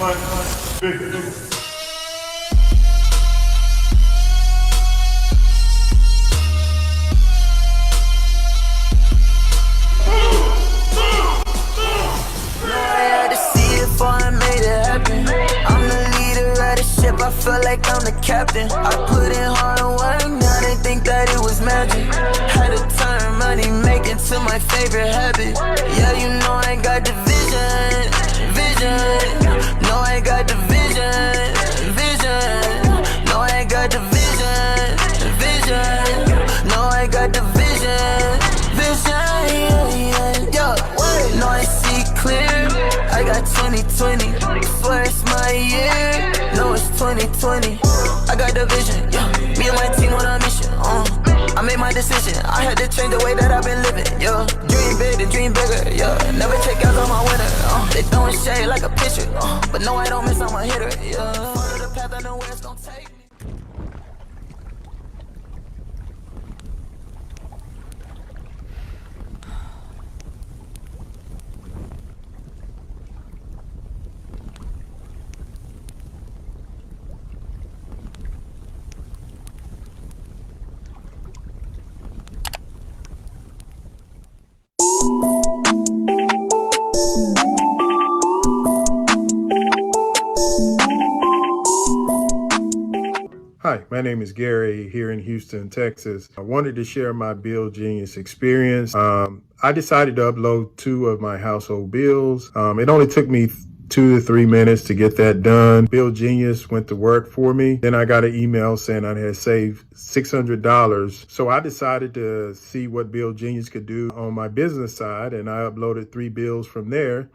much bigger. I feel like I'm the captain. I put in hard work, now they think that it was magic. Had to turn money making to my favorite habit. Yeah, you know I got the vision, vision. No, I got the vision, vision. No, I got the vision, vision. No, I got the vision, vision. Yeah, what? No, I see clear. I got 2020. Swear it's my year. No, it's 2020. I got the vision, yeah. Me and my team on a mission, I made my decision. I had to change the way that I've been living, yeah. Dream big and dream bigger, yeah. Never take out on my winner, They throwing shade like a pitcher, but no, I don't miss, I'm a hitter, yeah. Follow the path, I know where it's gonna take me. Hi, my name is Gary here in Houston, Texas. I wanted to share my Bill Genius experience. I decided to upload 2 of my household bills. It only took me 2 to 3 minutes to get that done. Bill Genius went to work for me. Then I got an email saying I had saved $600. So I decided to see what Bill Genius could do on my business side, and I uploaded 3 bills from there.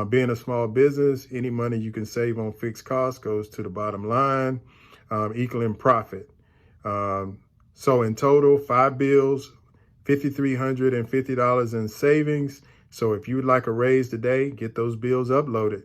Being a small business, any money you can save on fixed costs goes to the bottom line, equaling profit. So in total, 5 bills, $5,350 in savings. So if you would like a raise today, get those bills uploaded.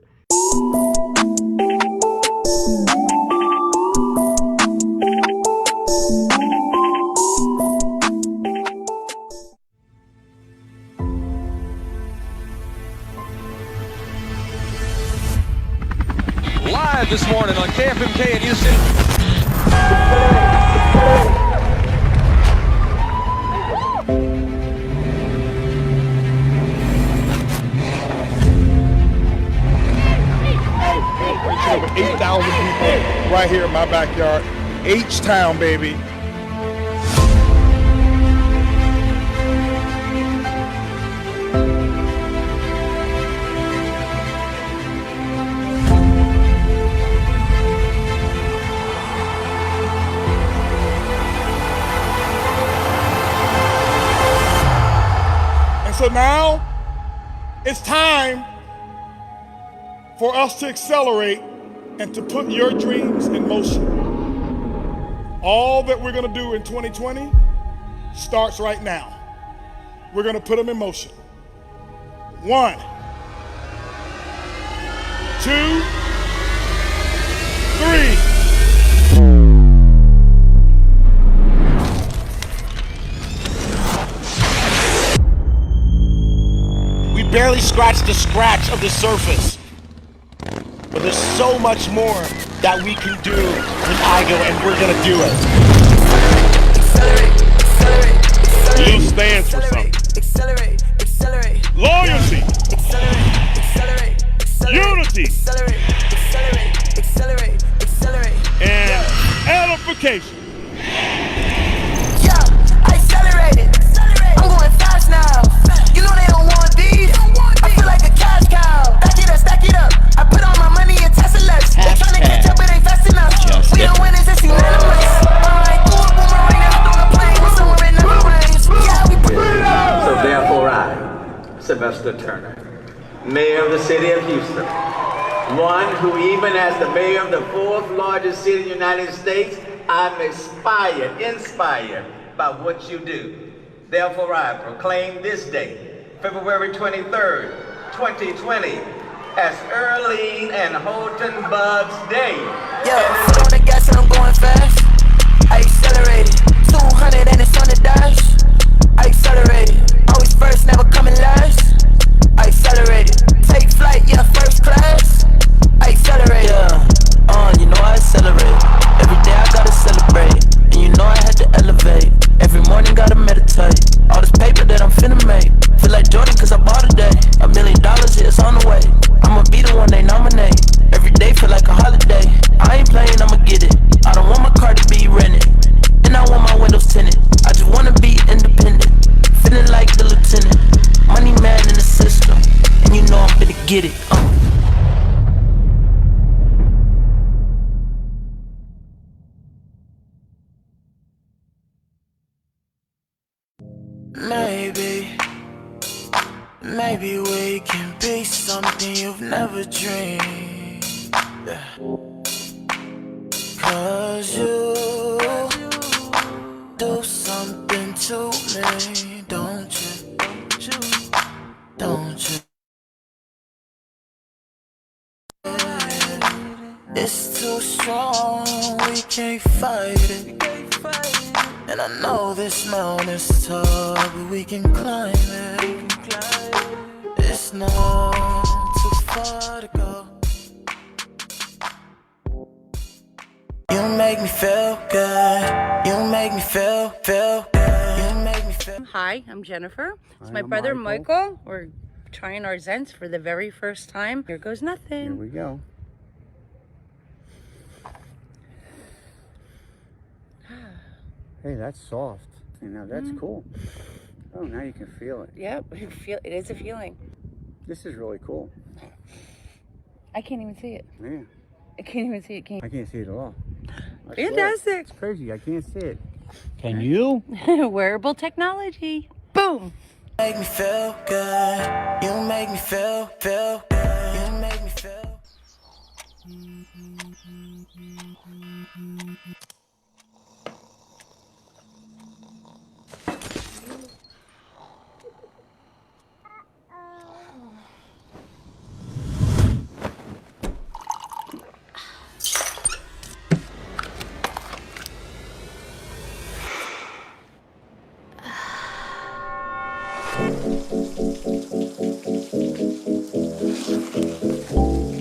Live this morning on KFMK in Houston. 8,000 people right here in my backyard. H-Town, baby. And so now it's time for us to accelerate and to put your dreams in motion. All that we're gonna do in 2020 starts right now. We're gonna put them in motion. 1, 2, 3. We barely scratched the scratch of the surface. But there's so much more that we can do with IGO, and we're gonna do it. U stands for something. Loyalty. Unity. And edification. Yeah, I accelerated. I'm going fast now. You know they don't want these. I feel like a cash cow. Stack it up. I put all my money in Teslas. They tryna catch up, but ain't fast enough. We don't win, it's just unanimous. I threw a boomerang and I threw a plane. We're somewhere in the range. Yeah, we So therefore I, Sylvester Turner, Mayor of the City of Houston, one who even as the Mayor of the 4th largest city in the United States, I'm inspired by what you do. Therefore I proclaim this day, February 23rd, 2020, as Earlene and Holton Bubbs Day. Yo, foot on the gas and I'm going fast. I accelerated, 200 and it's on the dash. I accelerated, always first, never coming last. I accelerated, take flight, yeah, first class. I accelerated. get it. Maybe we can be something you've never dreamed. Yeah. 'Cause you do something to me, don't you? Don't you? It's too strong, we can't fight it. And I know this mountain is tall, but we can climb it. It's not too far to go. You make me feel good. You make me feel good. You make me feel. Hi, I'm Jennifer. It's my brother Michael. We're trying our Zens for the very first time. Here goes nothing. Here we go. Hey, that's soft. You know, that's cool. Oh, now you can feel it. Yep, it is a feeling. This is really cool. I can't even see it. Yeah. I can't even see it. I can't see it at all. I swear. Fantastic. It's crazy. I can't see it. Can you? Wearable technology. Boom. Make me feel good. You make me feel good. You make me feel.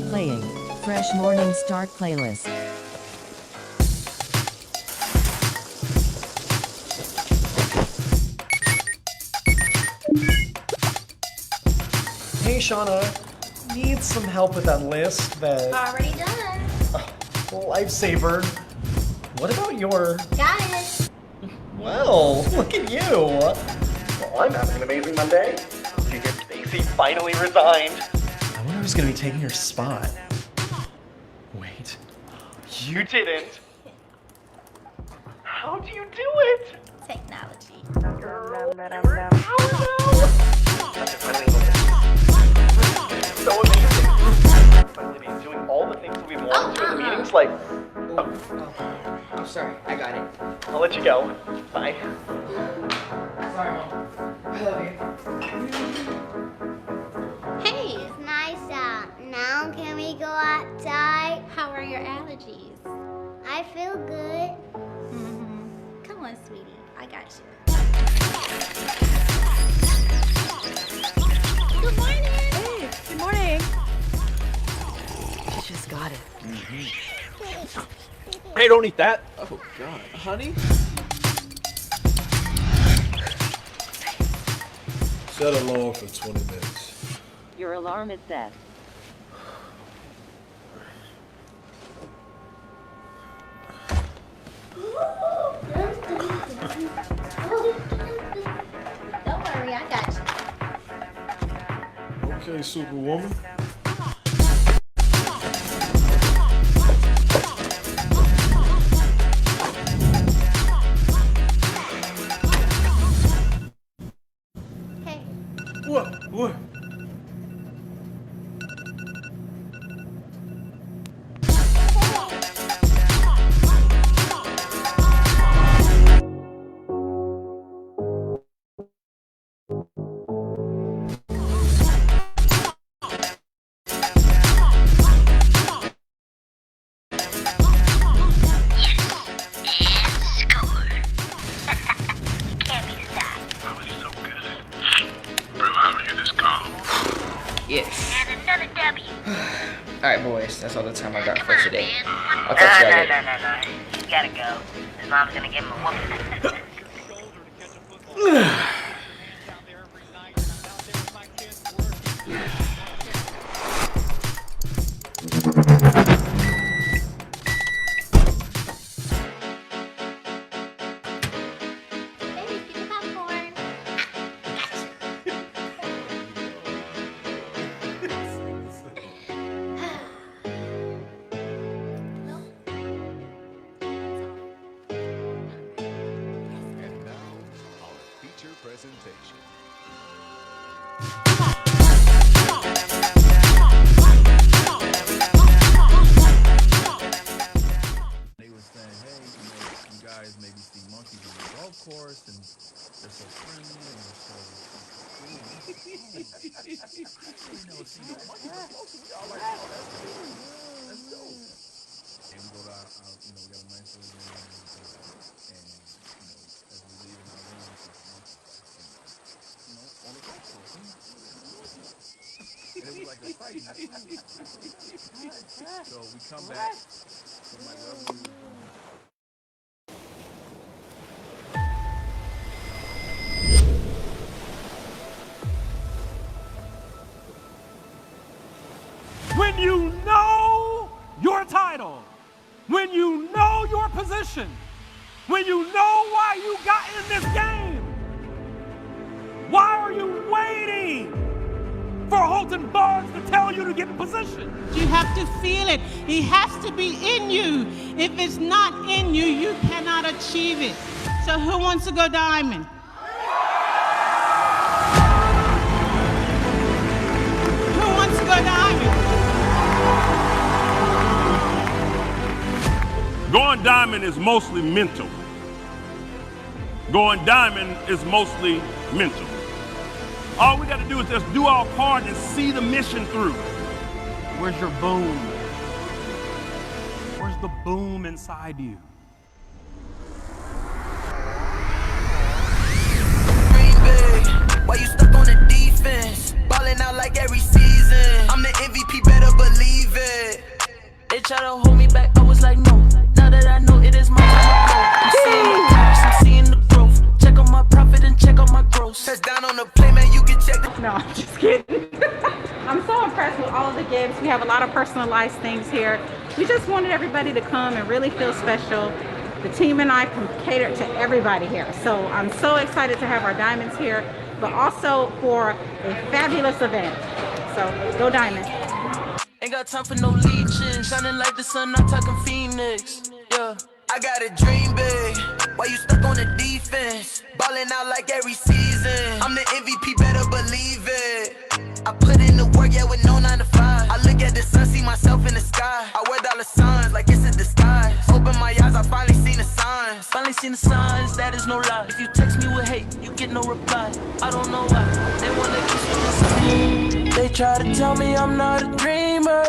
Playing Fresh Morning Start playlist. Hey Shauna, need some help with that list that... Already done. Lifesaver. What about your... Got it. Well, look at you. Well, I'm having an amazing Monday. Stacy finally resigned. I wonder who's gonna be taking her spot. Wait, you didn't. How do you do it? Technology. So amazing. Finally be doing all the things that we've wanted to in the meetings, like... I'm sorry, I got it. I'll let you go. Bye. Sorry, Mom. I love you. Hey, it's nice out. Now can we go outside? How are your allergies? I feel good. Come on, sweetie. I got you. Good morning. Hey, good morning. You just got it. Hey, don't eat that. Oh, God. Honey? Set alarm for 20 minutes. Your alarm is set. Don't worry, I got you. Okay, Superwoman. Hey. What? Yes. Alright, boys. That's all the time I got for today. I'll catch you later. No. You gotta go. His mom's gonna give him a whooping. Baby, get the popcorn. So we come back. When you know your title, when you know your position, when you know why you got in this game, why are you waiting for Holton Barnes to tell you to get in position? You have to feel it. It has to be in you. If it's not in you, you cannot achieve it. So who wants to go diamond? Who wants to go diamond? Going diamond is mostly mental. Going diamond is mostly mental. All we got to do is just do our part and see the mission through. Where's your boom? Where's the boom inside you? Why you stuck on the defense? Balling out like every season. I'm the MVP, better believe it. They try to hold me back, I was like, no. Now that I know it is my time to go. I'm seeing the cash, I'm seeing the growth. Check on my profit and check on my gross. Touchdown on the play, man, you can check. No, I'm just kidding. I'm so impressed with all of the gifts. We have a lot of personalized things here. We just wanted everybody to come and really feel special. The team and I can cater to everybody here. So I'm so excited to have our diamonds here, but also for a fabulous event. So go diamond. Ain't got time for no leeches. Shining like the sun, I'm talking Phoenix. Yeah, I got a dream big. Why you stuck on the defense? Balling out like every season. I'm the MVP, better believe it. I put in the work, yeah, with no 9 to 5. I look at the sun, see myself in the sky. I wear dollar signs like it's a disguise. Open my eyes, I finally seen the signs. Finally seen the signs, that is no lie. If you text me with hate, you get no reply. I don't know why, they wanna keep me. They try to tell me I'm not a dreamer.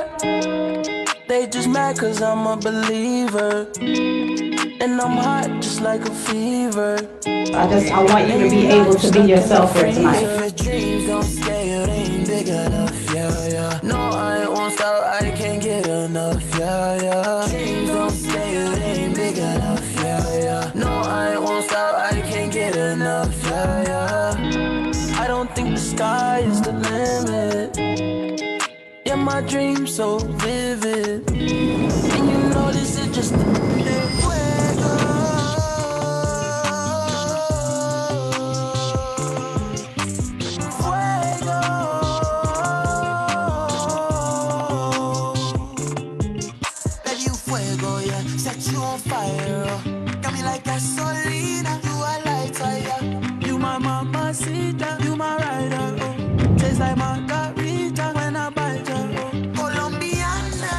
They just mad cause I'm a believer. And I'm hot just like a fever. I want you to be able to be yourself here tonight. Dreams don't scare you, they ain't big enough, yeah, yeah. No, I won't stop, I can't get enough, yeah, yeah. Dreams don't scare you, they ain't big enough, yeah, yeah. No, I won't stop, I can't get enough, yeah, yeah. I don't think the sky is the limit. Yeah, my dreams so vivid. And you know this is just the set you on fire. Got me like gasolina. You a lighter, yeah. You my mamacita. You my rider, oh. Taste like margarita when I bite you, oh. Colombiana.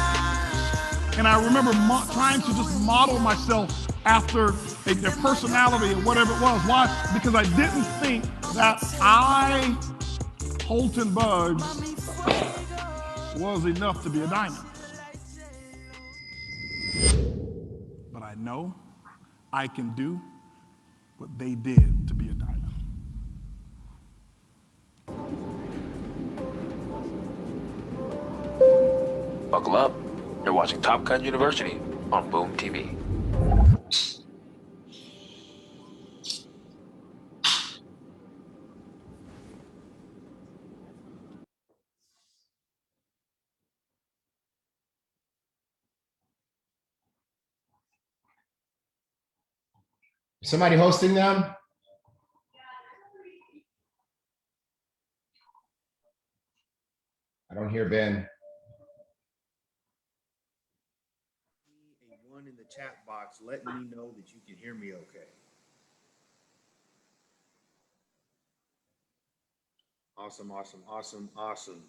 And I remember trying to just model myself after their personality or whatever it was. Why? Because I didn't think that I, Holton Buggs, was enough to be a diamond. But I know I can do what they did to be a diamond. Buckle up. You're watching Top Gun University on Boom TV. Somebody hosting them? I don't hear Ben. A 1 in the chat box letting me know that you can hear me okay. Awesome, awesome, awesome, awesome.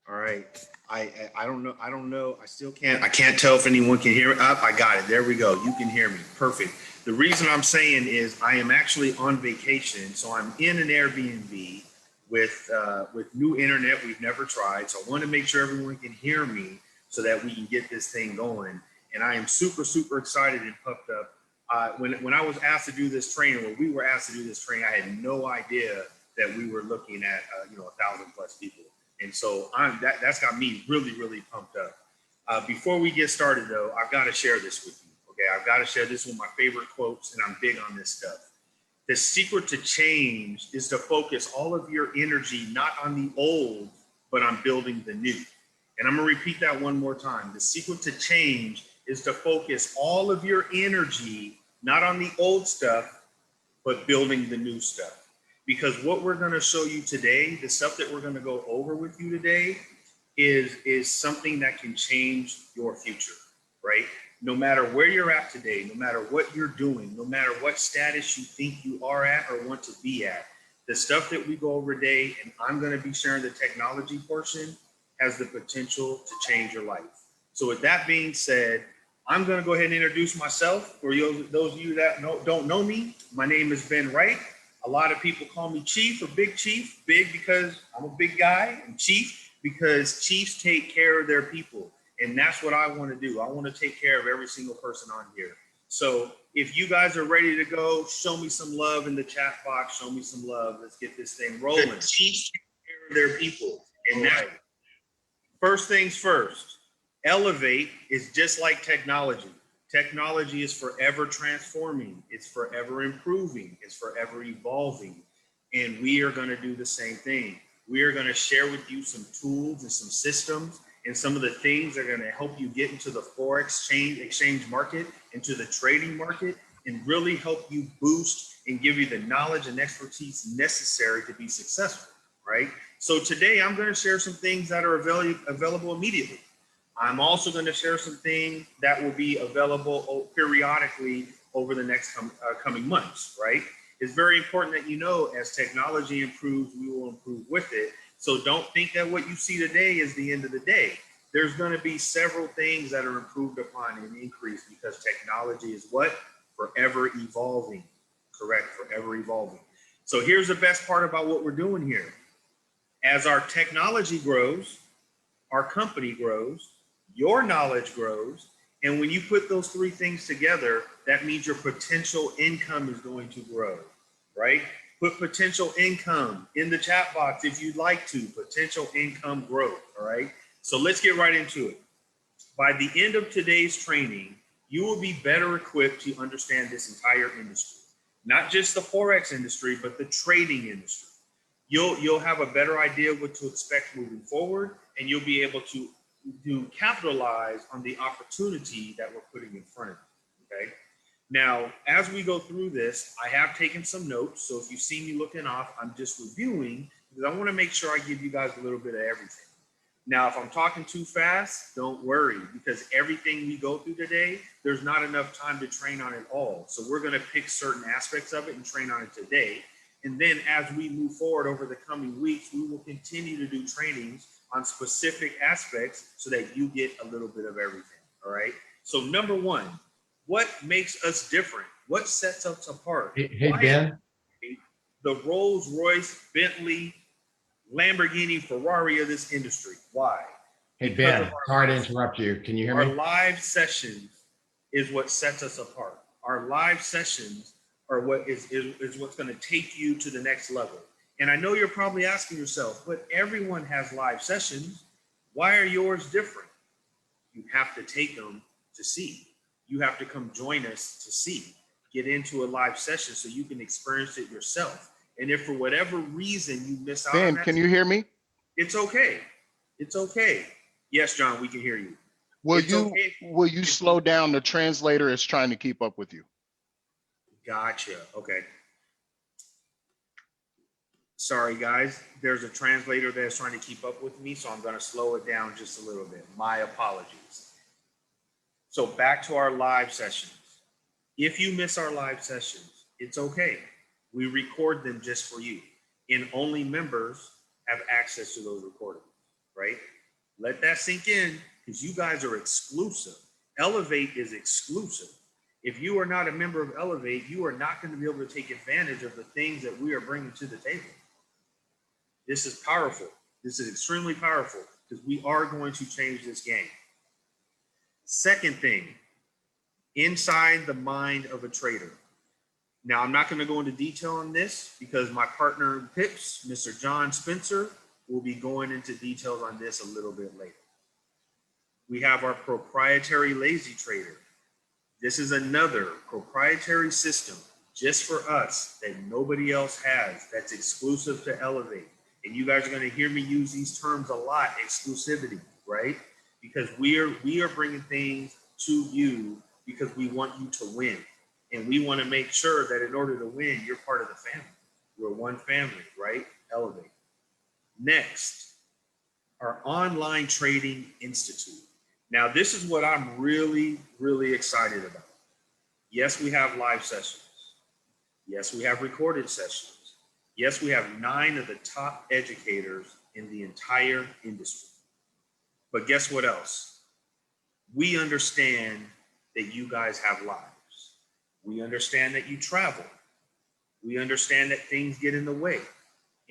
All right. I don't know. I still can't. I can't tell if anyone can hear it. Up. I got it. There we go. You can hear me. Perfect. The reason I'm saying is I am actually on vacation, so I'm in an Airbnb with new internet we've never tried. So I want to make sure everyone can hear me so that we can get this thing going. And I am super, super excited and pumped up When I was asked to do this training, when we were asked to do this training, I had no idea that we were looking at 1,000+ people, and so that's got me really, really pumped up. Before we get started, though, I've got to share this with you. Okay, I've got to share this with my favorite quotes, and I'm big on this stuff. The secret to change is to focus all of your energy not on the old, but on building the new. And I'm gonna repeat that one more time. The secret to change is to focus all of your energy not on the old stuff, but building the new stuff. Because what we're gonna show you today, the stuff that we're gonna go over with you today, is something that can change your future, right? No matter where you're at today, no matter what you're doing, no matter what status you think you are at or want to be at, the stuff that we go over today, and I'm going to be sharing the technology portion, has the potential to change your life. So with that being said, I'm going to go ahead and introduce myself. For those of you that don't know me, my name is Ben Wright. A lot of people call me Chief or Big Chief. Big because I'm a big guy, and Chief because chiefs take care of their people. And that's what I want to do. I want to take care of every single person on here. So if you guys are ready to go, show me some love in the chat box. Show me some love. Let's get this thing rolling. Chiefs take care of their people. And that's first things first. Elevate is just like technology. Technology is forever transforming. It's forever improving. It's forever evolving. And we are going to do the same thing. We are going to share with you some tools and some systems and some of the things that are going to help you get into the Forex exchange market, into the trading market, and really help you boost and give you the knowledge and expertise necessary to be successful, right? So today I'm going to share some things that are available immediately. I'm also going to share some things that will be available periodically over the next coming months, right? It's very important that you know, as technology improves, we will improve with it. So don't think that what you see today is the end of the day. There's going to be several things that are improved upon and increased because technology is what? Forever evolving. Correct, forever evolving. So here's the best part about what we're doing here. As our technology grows, our company grows, your knowledge grows, and when you put those three things together, that means your potential income is going to grow, right? Put potential income in the chat box if you'd like to, potential income growth, all right? So let's get right into it. By the end of today's training, you will be better equipped to understand this entire industry, not just the Forex industry, but the trading industry. You'll have a better idea of what to expect moving forward, and you'll be able to capitalize on the opportunity that we're putting in front of you, okay? Now, as we go through this, I have taken some notes. So if you see me looking off, I'm just reviewing because I want to make sure I give you guys a little bit of everything. Now, if I'm talking too fast, don't worry, because everything we go through today, there's not enough time to train on it all. So we're going to pick certain aspects of it and train on it today. And then as we move forward over the coming weeks, we will continue to do trainings on specific aspects so that you get a little bit of everything, all right? So number one, what makes us different? What sets us apart? Hey Ben. The Rolls Royce, Bentley, Lamborghini, Ferrari of this industry. Why? Hey Ben, sorry to interrupt you. Can you hear me? Our live sessions is what sets us apart. Our live sessions are what is what's going to take you to the next level. And I know you're probably asking yourself, but everyone has live sessions. Why are yours different? You have to take them to see. You have to come join us to see. Get into a live session so you can experience it yourself. And if for whatever reason you miss out on that, can you hear me? It's okay. It's okay. Yes, John, we can hear you. Will you slow down? The translator is trying to keep up with you. Gotcha. Okay. Sorry, guys. There's a translator that's trying to keep up with me, so I'm going to slow it down just a little bit. My apologies. So back to our live sessions. If you miss our live sessions, it's okay. We record them just for you, and only members have access to those recordings, right? Let that sink in because you guys are exclusive. Elevate is exclusive. If you are not a member of Elevate, you are not going to be able to take advantage of the things that we are bringing to the table. This is powerful. This is extremely powerful because we are going to change this game. Second thing, inside the mind of a trader. Now, I'm not going to go into detail on this because my partner in Pips, Mr. John Spencer, will be going into details on this a little bit later. We have our proprietary lazy trader. This is another proprietary system just for us that nobody else has, that's exclusive to ELLEV8. And you guys are going to hear me use these terms a lot, exclusivity, right? Because we are bringing things to you because we want you to win. And we want to make sure that in order to win, you're part of the family. We're one family, right? ELLEV8. Next, our online trading institute. Now, this is what I'm really, really excited about. Yes, we have live sessions. Yes, we have recorded sessions. Yes, we have 9 of the top educators in the entire industry. But guess what else? We understand that you guys have lives. We understand that you travel. We understand that things get in the way.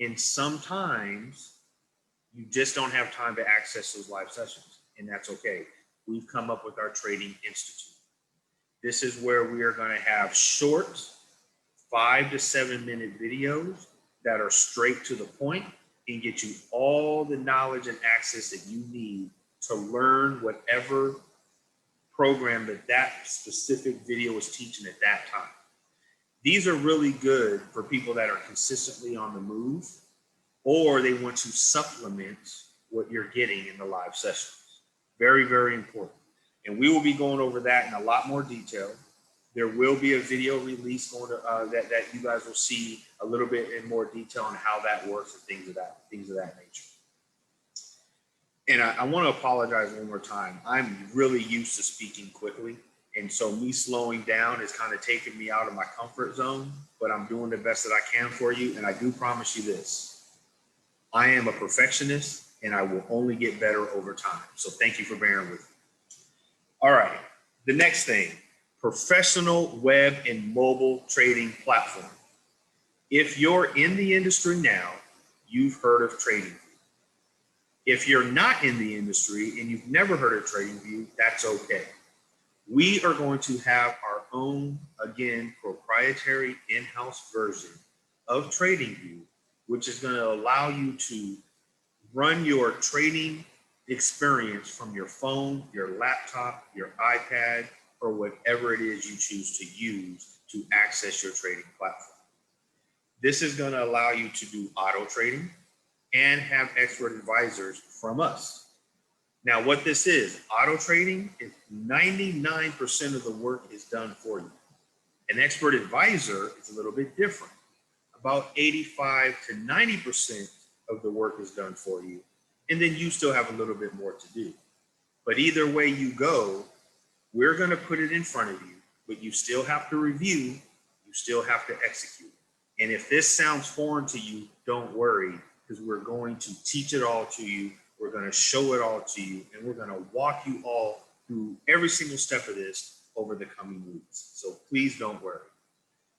And sometimes you just don't have time to access those live sessions, and that's okay. We've come up with our Trading Institute. This is where we are going to have short 5 to 7 minute videos that are straight to the point and get you all the knowledge and access that you need to learn whatever program that specific video is teaching at that time. These are really good for people that are consistently on the move, or they want to supplement what you're getting in the live sessions. Very, very important. And we will be going over that in a lot more detail. There will be a video release going to, that you guys will see a little bit in more detail on how that works and things of that nature. And I want to apologize one more time. I'm really used to speaking quickly. And so me slowing down is kind of taking me out of my comfort zone, but I'm doing the best that I can for you. And I do promise you this, I am a perfectionist and I will only get better over time. So thank you for bearing with me. All right, the next thing, professional web and mobile trading platform. If you're in the industry now, you've heard of TradingView. If you're not in the industry and you've never heard of TradingView, that's okay. We are going to have our own, again, proprietary in-house version of TradingView, which is going to allow you to run your trading experience from your phone, your laptop, your iPad, or whatever it is you choose to use to access your trading platform. This is going to allow you to do auto trading and have expert advisors from us. Now, what this is, auto trading is 99% of the work is done for you. An expert advisor is a little bit different. About 85 to 90% of the work is done for you. And then you still have a little bit more to do. But either way you go, we're going to put it in front of you, but you still have to review, you still have to execute. And if this sounds foreign to you, don't worry, because we're going to teach it all to you. We're going to show it all to you, and we're going to walk you all through every single step of this over the coming weeks. So please don't worry.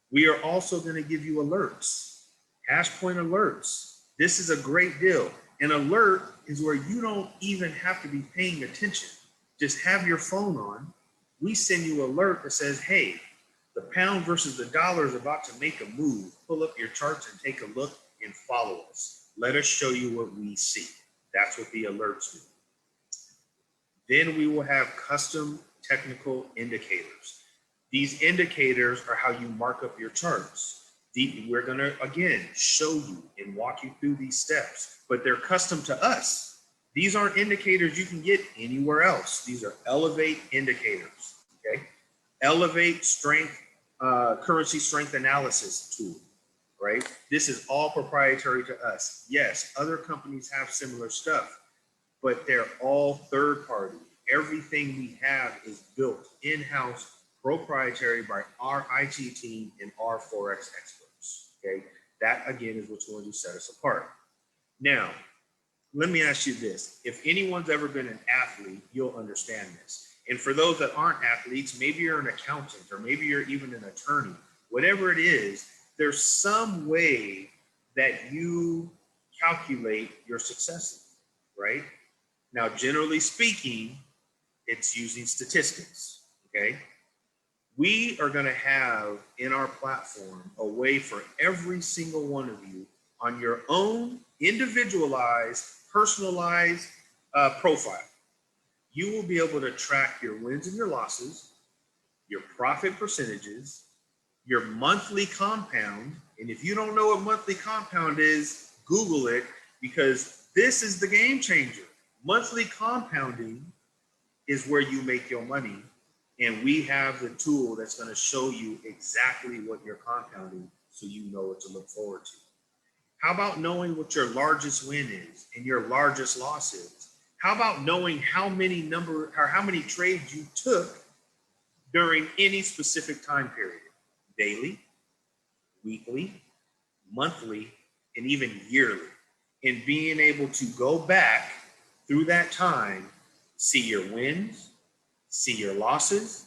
We are also going to give you alerts, hash point alerts. This is a great deal. An alert is where you don't even have to be paying attention. Just have your phone on. We send you an alert that says, hey, the pound versus the dollar is about to make a move. Pull up your charts and take a look and follow us. Let us show you what we see. That's what the alerts do. Then we will have custom technical indicators. These indicators are how you mark up your charts. We're going to, again, show you and walk you through these steps, but they're custom to us. These aren't indicators you can get anywhere else. These are ELLEV8 indicators, okay? ELLEV8 strength, currency strength analysis tool, right? This is all proprietary to us. Yes, other companies have similar stuff, but they're all third party. Everything we have is built in-house, proprietary by our IT team and our Forex experts, okay? That, again, is what's going to set us apart. Now, let me ask you this. If anyone's ever been an athlete, you'll understand this. And for those that aren't athletes, maybe you're an accountant or maybe you're even an attorney, whatever it is, there's some way that you calculate your successes, right? Now, generally speaking, it's using statistics, okay? We are going to have in our platform a way for every single one of you on your own individualized, personalized profile. You will be able to track your wins and your losses, your profit percentages, your monthly compound. And if you don't know what monthly compound is, Google it, because this is the game changer. Monthly compounding is where you make your money. And we have the tool that's going to show you exactly what you're compounding so you know what to look forward to. How about knowing what your largest win is and your largest loss is? How about knowing how many trades you took during any specific time period? Daily, weekly, monthly, and even yearly. And being able to go back through that time, see your wins, see your losses,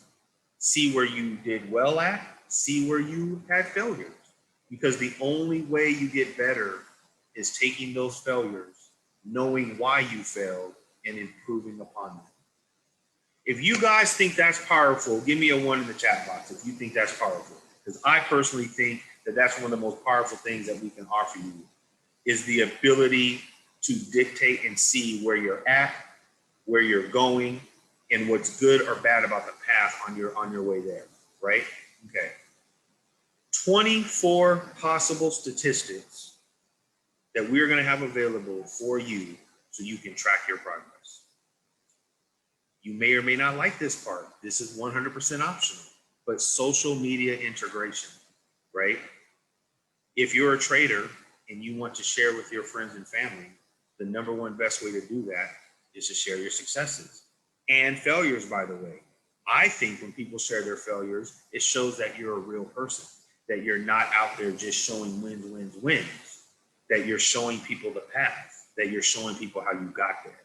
see where you did well at, see where you had failures. Because the only way you get better is taking those failures, knowing why you failed, and improving upon them. If you guys think that's powerful, give me a 1 in the chat box if you think that's powerful. Because I personally think that that's one of the most powerful things that we can offer you, is the ability to dictate and see where you're at, where you're going, and what's good or bad about the path on your way there, right? Okay. 24 possible statistics that we're going to have available for you so you can track your progress. You may or may not like this part. This is 100% optional, but social media integration, right? If you're a trader and you want to share with your friends and family, the number one best way to do that is to share your successes and failures, by the way. I think when people share their failures, it shows that you're a real person, that you're not out there just showing wins, that you're showing people the path, that you're showing people how you got there.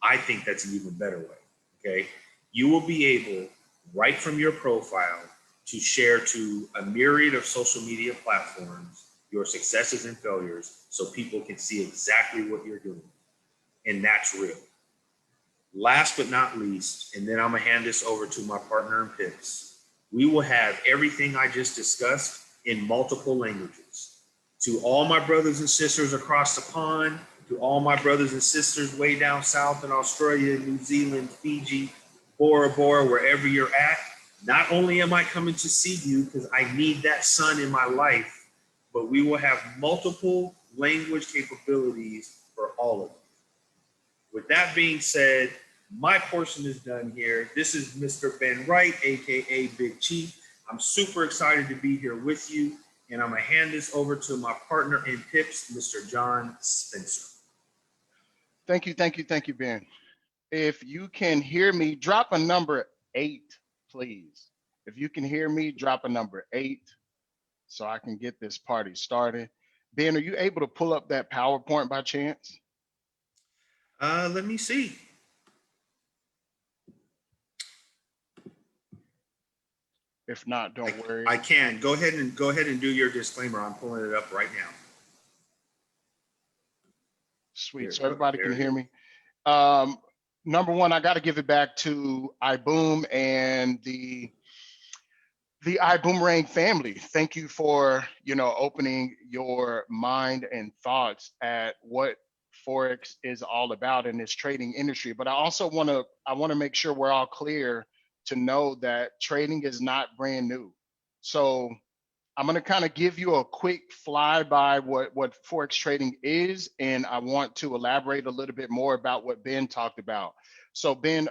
I think that's an even better way, okay? You will be able, right from your profile, to share to a myriad of social media platforms your successes and failures so people can see exactly what you're doing. And that's real. Last but not least, and then I'm gonna hand this over to my partner in Pips, we will have everything I just discussed in multiple languages. To all my brothers and sisters across the pond, to all my brothers and sisters way down south in Australia, New Zealand, Fiji, Bora Bora, wherever you're at, not only am I coming to see you because I need that sun in my life, but we will have multiple language capabilities for all of them. With that being said, my portion is done here. This is Mr. Ben Wright, AKA Big Chief. I'm super excited to be here with you, and I'm gonna hand this over to my partner in Pips, Mr. John Spencer. Thank you, Ben. If you can hear me, drop a number 8, please. If you can hear me, drop a number 8 so I can get this party started. Ben, are you able to pull up that PowerPoint by chance? Let me see. If not, don't worry. I can. Go ahead and do your disclaimer. I'm pulling it up right now. Sweet. So everybody can hear me. Number one, I got to give it back to iBoom and the iBuumerang family. Thank you for, opening your mind and thoughts at what Forex is all about in this trading industry. But I also want to make sure we're all clear to know that trading is not brand new. So I'm going to kind of give you a quick flyby what Forex trading is, and I want to elaborate a little bit more about what Ben talked about. So Ben,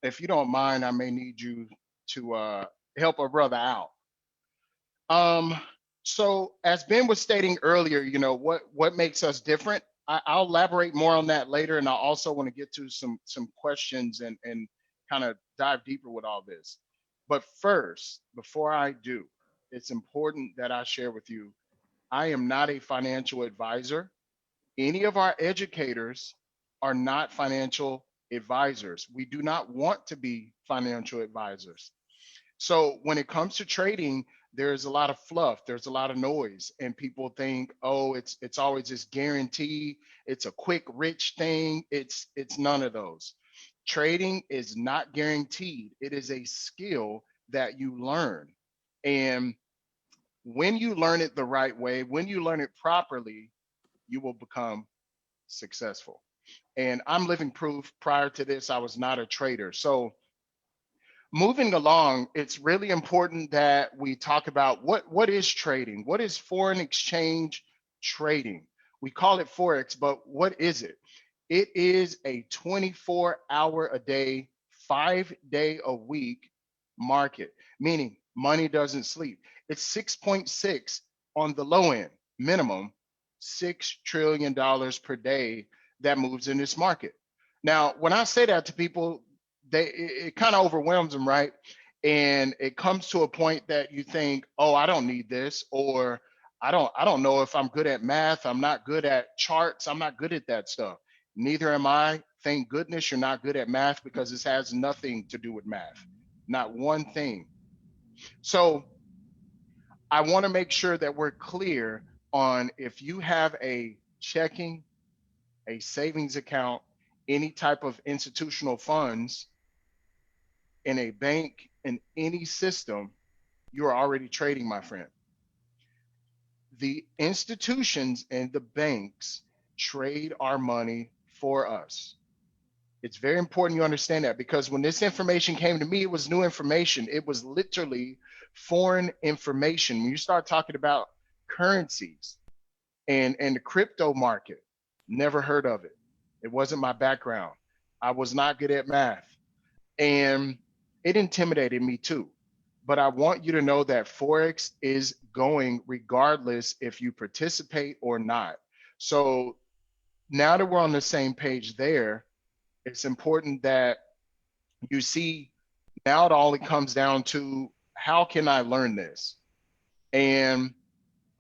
if you don't mind, I may need you to help a brother out. So as Ben was stating earlier, what makes us different? I'll elaborate more on that later, and I also want to get to some questions and kind of dive deeper with all this. But first, before I do, it's important that I share with you, I am not a financial advisor. Any of our educators are not financial advisors. We do not want to be financial advisors. So when it comes to trading, there's a lot of fluff, there's a lot of noise, and people think, oh, it's always this guarantee, it's a quick rich thing. It's none of those. Trading is not guaranteed. It is a skill that you learn. And when you learn it the right way, when you learn it properly, you will become successful. And I'm living proof. Prior to this, I was not a trader. So moving along, it's really important that we talk about what is trading? What is foreign exchange trading? We call it Forex, but what is it? It is a 24-hour-a-day, 5-day-a-week market, meaning money doesn't sleep. It's 6.6 on the low end, minimum, $6 trillion per day that moves in this market. Now, when I say that to people, it kind of overwhelms them, right? And it comes to a point that you think, oh, I don't need this, or I don't know if I'm good at math. I'm not good at charts. I'm not good at that stuff. Neither am I. Thank goodness you're not good at math, because this has nothing to do with math. Not one thing. So I want to make sure that we're clear on, if you have a checking, a savings account, any type of institutional funds in a bank, in any system, you are already trading, my friend. The institutions and the banks trade our money for us. It's very important you understand that, because when this information came to me, it was new information. It was literally foreign information. When you start talking about currencies and the crypto market, never heard of it. It wasn't my background. I was not good at math. And it intimidated me too. But I want you to know that Forex is going regardless if you participate or not. So now that we're on the same page there, it's important that you see, now it all comes down to, how can I learn this? And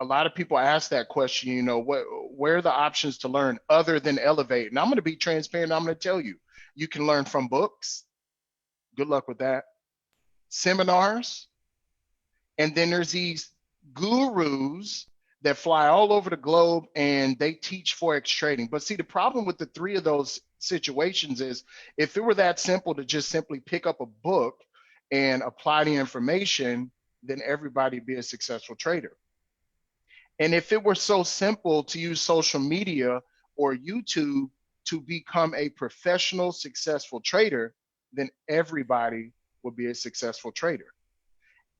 a lot of people ask that question, you know, where are the options to learn other than ELLEV8? And I'm going to be transparent. I'm going to tell you, you can learn from books. Good luck with that. Seminars. And then there's these gurus that fly all over the globe and they teach Forex trading. But see, the problem with the three of those situations is, if it were that simple to just simply pick up a book and apply the information, then everybody would be a successful trader. And if it were so simple to use social media or YouTube to become a professional, successful trader, then everybody would be a successful trader.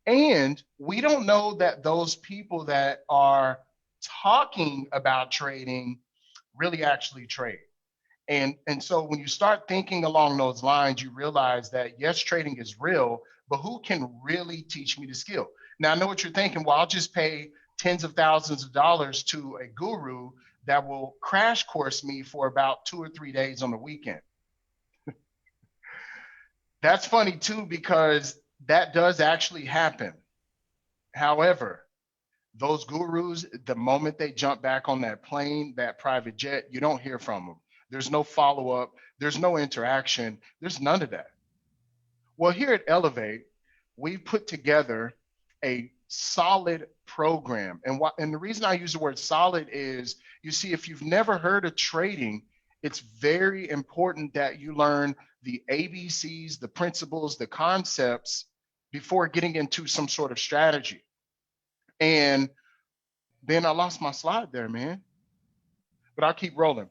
And we don't know that those people that are talking about trading really actually trade. And so when you start thinking along those lines, you realize that yes, trading is real, but who can really teach me the skill? Now, I know what you're thinking. Well, I'll just pay tens of thousands of dollars to a guru that will crash course me for about 2 or 3 days on the weekend. That's funny too, because that does actually happen. However, those gurus, the moment they jump back on that plane, that private jet, you don't hear from them. There's no follow-up. There's no interaction. There's none of that. Well, here at ELLEV8, we put together a solid program. And the reason I use the word solid is, you see, if you've never heard of trading, it's very important that you learn the ABCs, the principles, the concepts before getting into some sort of strategy. And Ben, I lost my slide there, man, but I'll keep rolling.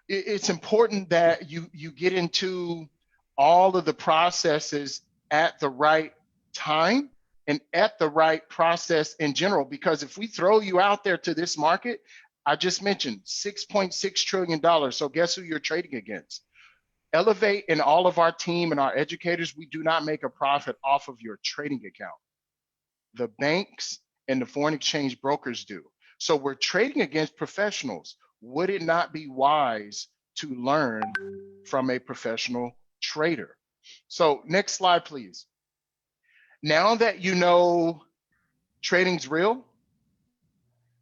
It's important that you get into all of the processes at the right time and at the right process in general, because if we throw you out there to this market, I just mentioned $6.6 trillion. So guess who you're trading against? ELLEV8 and all of our team and our educators, we do not make a profit off of your trading account. The banks and the foreign exchange brokers do. So we're trading against professionals. Would it not be wise to learn from a professional trader? So next slide, please. Now that you know trading's real,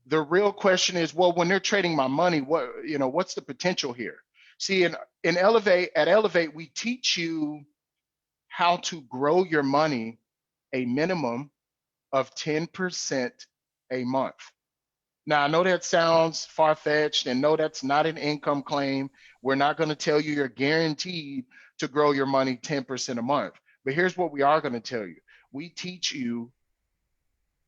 the real question is, well, when they're trading my money, what's the potential here? See, in ELLEV8, at ELLEV8, we teach you how to grow your money a minimum of 10% a month. Now, I know that sounds far-fetched, and no, that's not an income claim. We're not going to tell you you're guaranteed to grow your money 10% a month. But here's what we are going to tell you. We teach you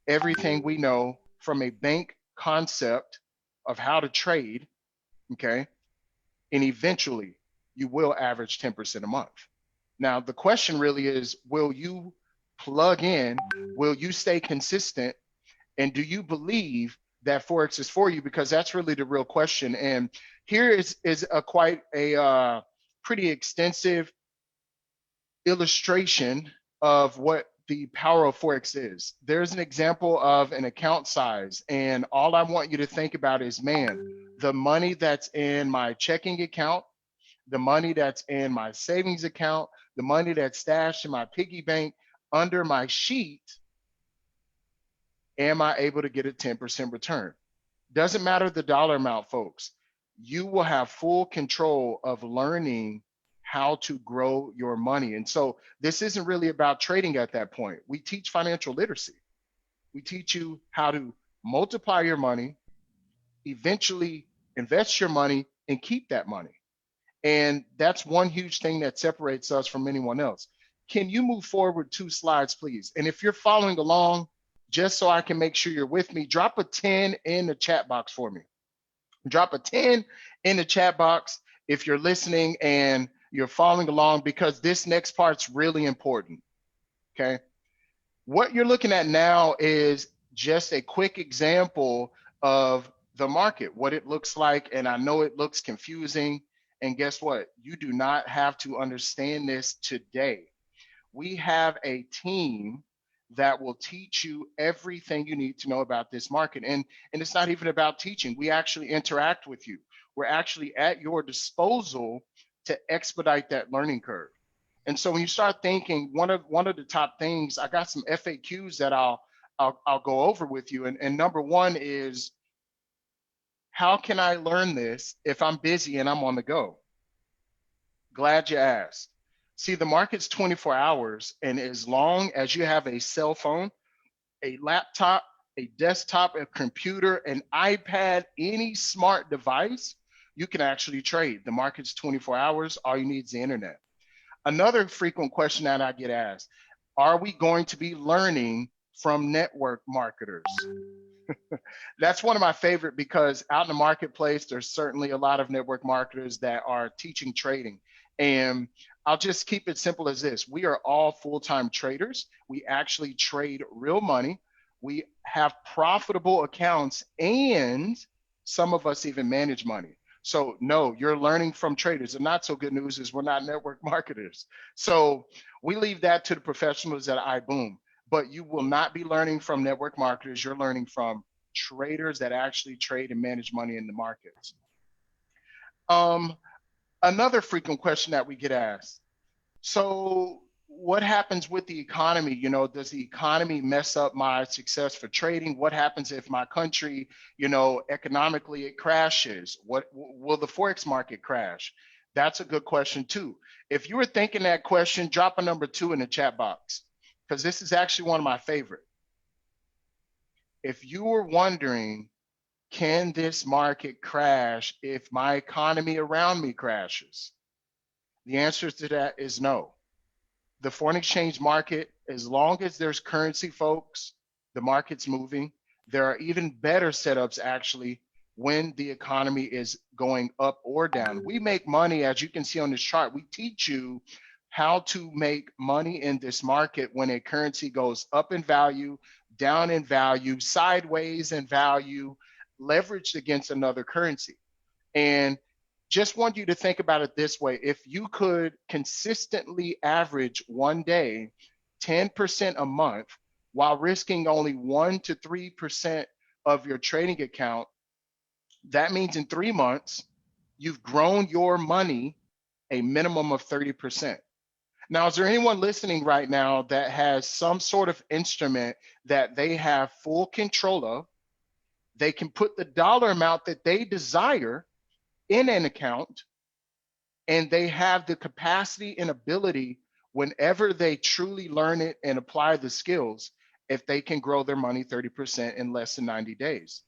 everything we know from a bank concept of how to trade, okay? And eventually you will average 10% a month. Now, the question really is, will you plug in? Will you stay consistent? And do you believe that Forex is for you? Because that's really the real question. And here is a quite a pretty extensive illustration of what the power of Forex is. There's an example of an account size. And all I want you to think about is, man, the money that's in my checking account, the money that's in my savings account, the money that's stashed in my piggy bank under my sheet, am I able to get a 10% return? Doesn't matter the dollar amount, folks. You will have full control of learning how to grow your money. And so this isn't really about trading at that point. We teach financial literacy. We teach you how to multiply your money, eventually invest your money, and keep that money. And that's one huge thing that separates us from anyone else. Can you move forward 2 slides, please? And if you're following along, just so I can make sure you're with me, drop a 10 in the chat box for me. Drop a 10 in the chat box if you're listening and you're following along, because this next part's really important, okay? What you're looking at now is just a quick example of the market, what it looks like. And I know it looks confusing. And guess what? You do not have to understand this today. We have a team that will teach you everything you need to know about this market. And it's not even about teaching. We actually interact with you. We're actually at your disposal to expedite that learning curve. And so when you start thinking, one of the top things, I got some FAQs that I'll go over with you. And number one is, how can I learn this if I'm busy and I'm on the go? Glad you asked. See, the market's 24 hours, and as long as you have a cell phone, a laptop, a desktop, a computer, an iPad, any smart device, you can actually trade. The market's 24 hours. All you need is the internet. Another frequent question that I get asked, are we going to be learning from network marketers? That's one of my favorite, because out in the marketplace, there's certainly a lot of network marketers that are teaching trading. And I'll just keep it simple as this. We are all full-time traders. We actually trade real money. We have profitable accounts, and some of us even manage money. So no, you're learning from traders. The not so good news is we're not network marketers. So we leave that to the professionals at iBoom. But you will not be learning from network marketers. You're learning from traders that actually trade and manage money in the markets. Another frequent question that we get asked, so what happens with the economy? You know, does the economy mess up my success for trading? What happens if my country, you know, economically it crashes? What will the Forex market crash? That's a good question too. If you were thinking that question, drop a number 2 in the chat box, because this is actually one of my favorite. If you were wondering, can this market crash if my economy around me crashes? The answer to that is no. The foreign exchange market, as long as there's currency, folks, the market's moving. There are even better setups actually when the economy is going up or down. We make money, as you can see on this chart. We teach you how to make money in this market when a currency goes up in value, down in value, sideways in value, leveraged against another currency. And just want you to think about it this way. If you could consistently average one day 10% a month while risking only 1 to 3% of your trading account, that means in 3 months, you've grown your money a minimum of 30%. Now, is there anyone listening right now that has some sort of instrument that they have full control of? They can put the dollar amount that they desire in an account, and they have the capacity and ability, whenever they truly learn it and apply the skills, if they can grow their money 30% in less than 90 days.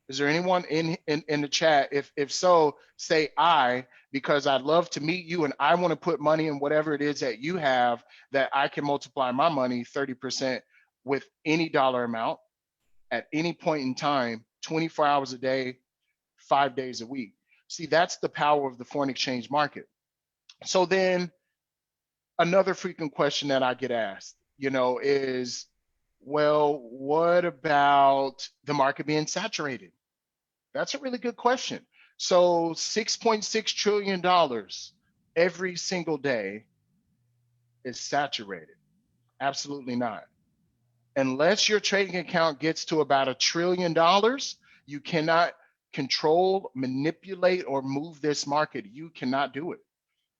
Is there anyone in the chat? If so, say I, because I'd love to meet you and I want to put money in whatever it is that you have that I can multiply my money 30% with any dollar amount at any point in time, 24 hours a day, 5 days a week. See, that's the power of the foreign exchange market. So then another frequent question that I get asked, is, well, what about the market being saturated? That's a really good question. So $6.6 trillion every single day is saturated. Absolutely not. Unless your trading account gets to about $1 trillion, you cannot control, manipulate, or move this market. You cannot do it.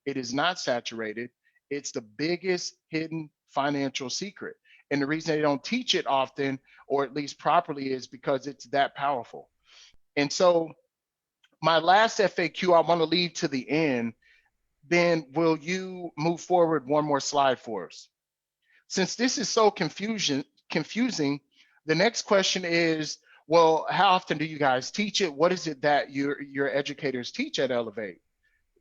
It is not saturated. It's the biggest hidden financial secret. And the reason they don't teach it often, or at least properly, is because it's that powerful. And so my last FAQ, I want to leave to the end. Ben, will you move forward one more slide for us? Since this is so confusing, the next question is, well, how often do you guys teach it? What is it that your educators teach at ELLEV8?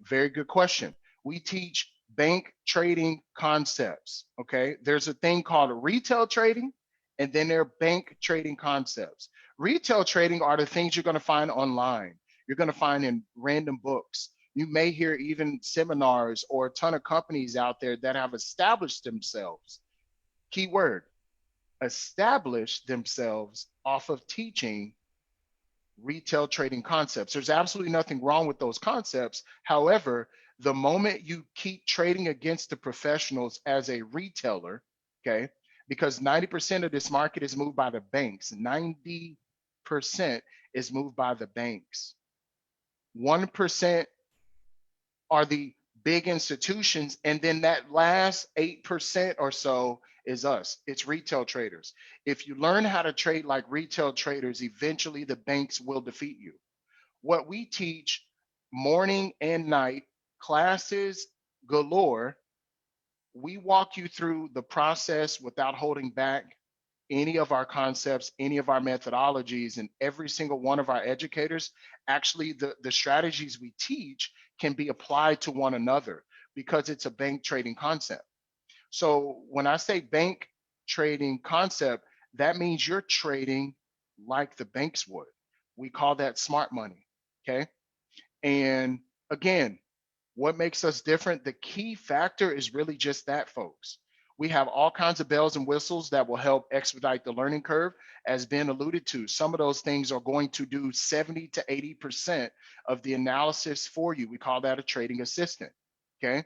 Very good question. We teach bank trading concepts, okay? There's a thing called retail trading, and then there are bank trading concepts. Retail trading are the things you're gonna find online. You're gonna find in random books. You may hear even seminars or a ton of companies out there that have established themselves, keyword, established themselves off of teaching retail trading concepts. There's absolutely nothing wrong with those concepts. However, the moment you keep trading against the professionals as a retailer, okay, because 90% of this market is moved by the banks, 90% is moved by the banks. 1% are the big institutions, and then that last 8% or so is us. It's retail traders. If you learn how to trade like retail traders, eventually the banks will defeat you. What we teach morning and night, classes galore, we walk you through the process without holding back any of our concepts, any of our methodologies, and every single one of our educators, actually the strategies we teach can be applied to one another because it's a bank trading concept. So when I say bank trading concept, that means you're trading like the banks would. We call that smart money, okay? And again, what makes us different? The key factor is really just that, folks. We have all kinds of bells and whistles that will help expedite the learning curve. As Ben alluded to, some of those things are going to do 70 to 80% of the analysis for you. We call that a trading assistant, okay?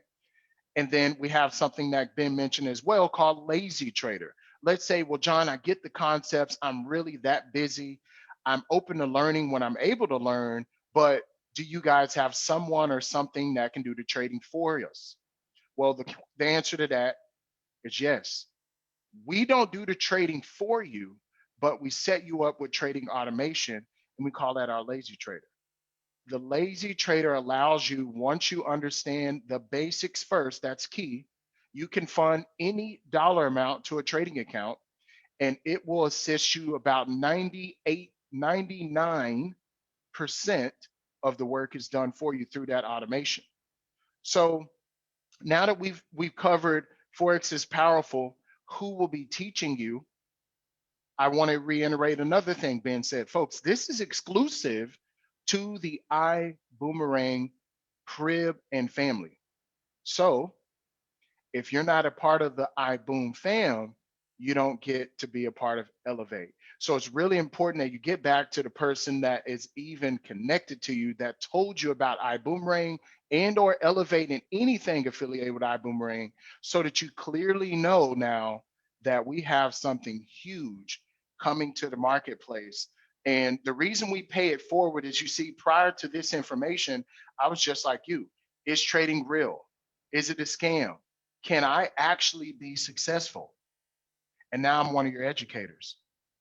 And then we have something that Ben mentioned as well called lazy trader. Let's say, well, John, I get the concepts. I'm really that busy. I'm open to learning when I'm able to learn, but do you guys have someone or something that can do the trading for us? Well, the answer to that is yes. We don't do the trading for you, but we set you up with trading automation, and we call that our lazy trader. The lazy trader allows you, once you understand the basics first, that's key, you can fund any dollar amount to a trading account, and it will assist you about 98, 99% of the work is done for you through that automation. So now that we've covered Forex is powerful, who will be teaching you? I want to reiterate another thing Ben said. Folks, this is exclusive to the iBuumerang PRIB and family. So if you're not a part of the iBoom fam, you don't get to be a part of ELLEV8. So it's really important that you get back to the person that is even connected to you that told you about iBuumerang and or ELLEV8 and anything affiliated with iBuumerang, so that you clearly know now that we have something huge coming to the marketplace. And the reason we pay it forward is, you see, prior to this information, I was just like you. Is trading real? Is it a scam? Can I actually be successful? And now I'm one of your educators.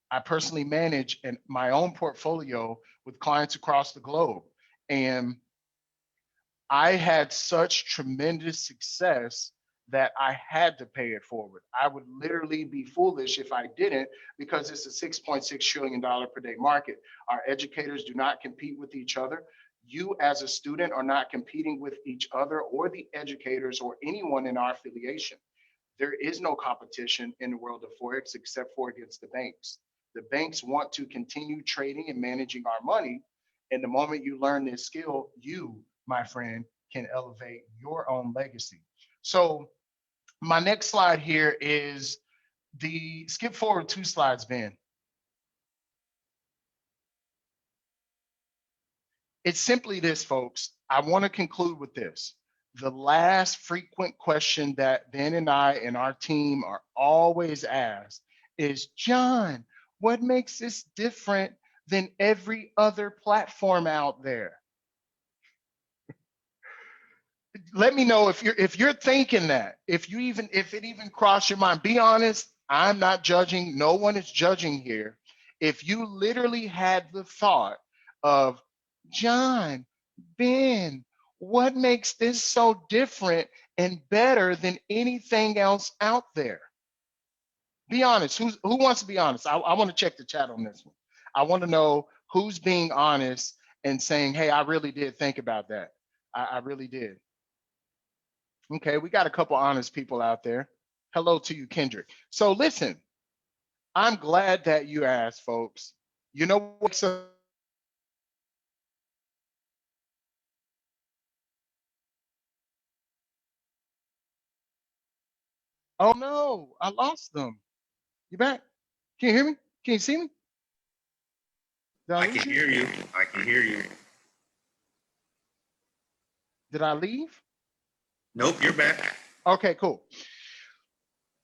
I personally manage my own portfolio with clients across the globe. And I had such tremendous success that I had to pay it forward. I would literally be foolish if I didn't, because it's a $6.6 trillion per day market. Our educators do not compete with each other. You as a student are not competing with each other or the educators or anyone in our affiliation. There is no competition in the world of Forex except for against the banks. The banks want to continue trading and managing our money. And the moment you learn this skill, you, my friend, can elevate your own legacy. So my next slide here is skip forward 2 slides, Ben. It's simply this, folks. I want to conclude with this. The last frequent question that Ben and I and our team are always asked is, John, what makes this different than every other platform out there? Let me know if you're thinking that, if it even crossed your mind. Be honest. I'm not judging. No one is judging here. If you literally had the thought of, John, Ben, what makes this so different and better than anything else out there? Be honest. Who wants to be honest? I want to check the chat on this one. I want to know who's being honest and saying, hey, I really did think about that. I really did. Okay, we got a couple honest people out there. Hello to you, Kendrick. So listen, I'm glad that you asked, folks. You know what's up? Oh no, I lost them. You back? Can you hear me? Can you see me? I can hear you. I can hear you. Did I leave? Nope, you're back. Okay, cool.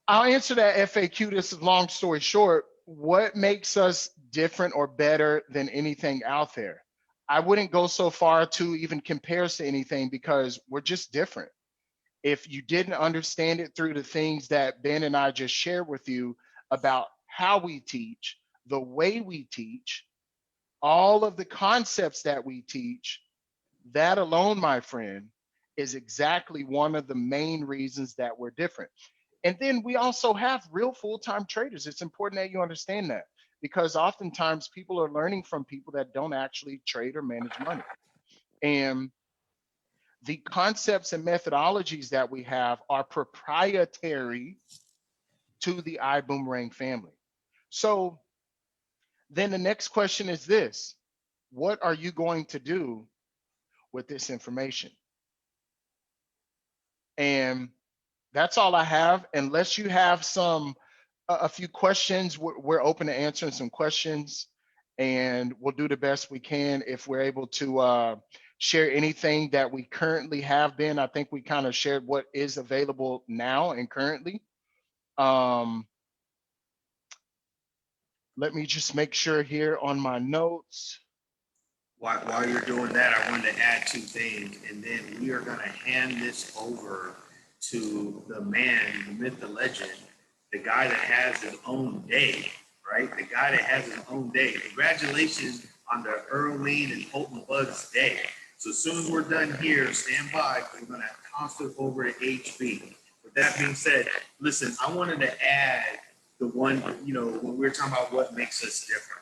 I'll answer that FAQ. This is long story short. What makes us different or better than anything out there? I wouldn't go so far to even compare us to anything because we're just different. If you didn't understand it through the things that Ben and I just shared with you about how we teach, the way we teach, all of the concepts that we teach, that alone, my friend, is exactly one of the main reasons that we're different. And then we also have real full-time traders. It's important that you understand that, because oftentimes people are learning from people that don't actually trade or manage money. And the concepts and methodologies that we have are proprietary to the iBuumerang family. So then the next question is this: what are you going to do with this information? And that's all I have. Unless you have a few questions, we're open to answering some questions, and we'll do the best we can. If we're able to share anything that we currently have been, I think we kind of shared what is available now and currently. Let me just make sure here on my notes. While you're doing that, I wanted to add 2 things, and then we are going to hand this over to the man, the myth, the legend, the guy that has his own day, right? The guy that has his own day. Congratulations on the Earlene and Holton Bugs day. So as soon as we're done here, stand by, because we're going to toss it over to HB. With that being said, listen, I wanted to add the one, when we're talking about what makes us different.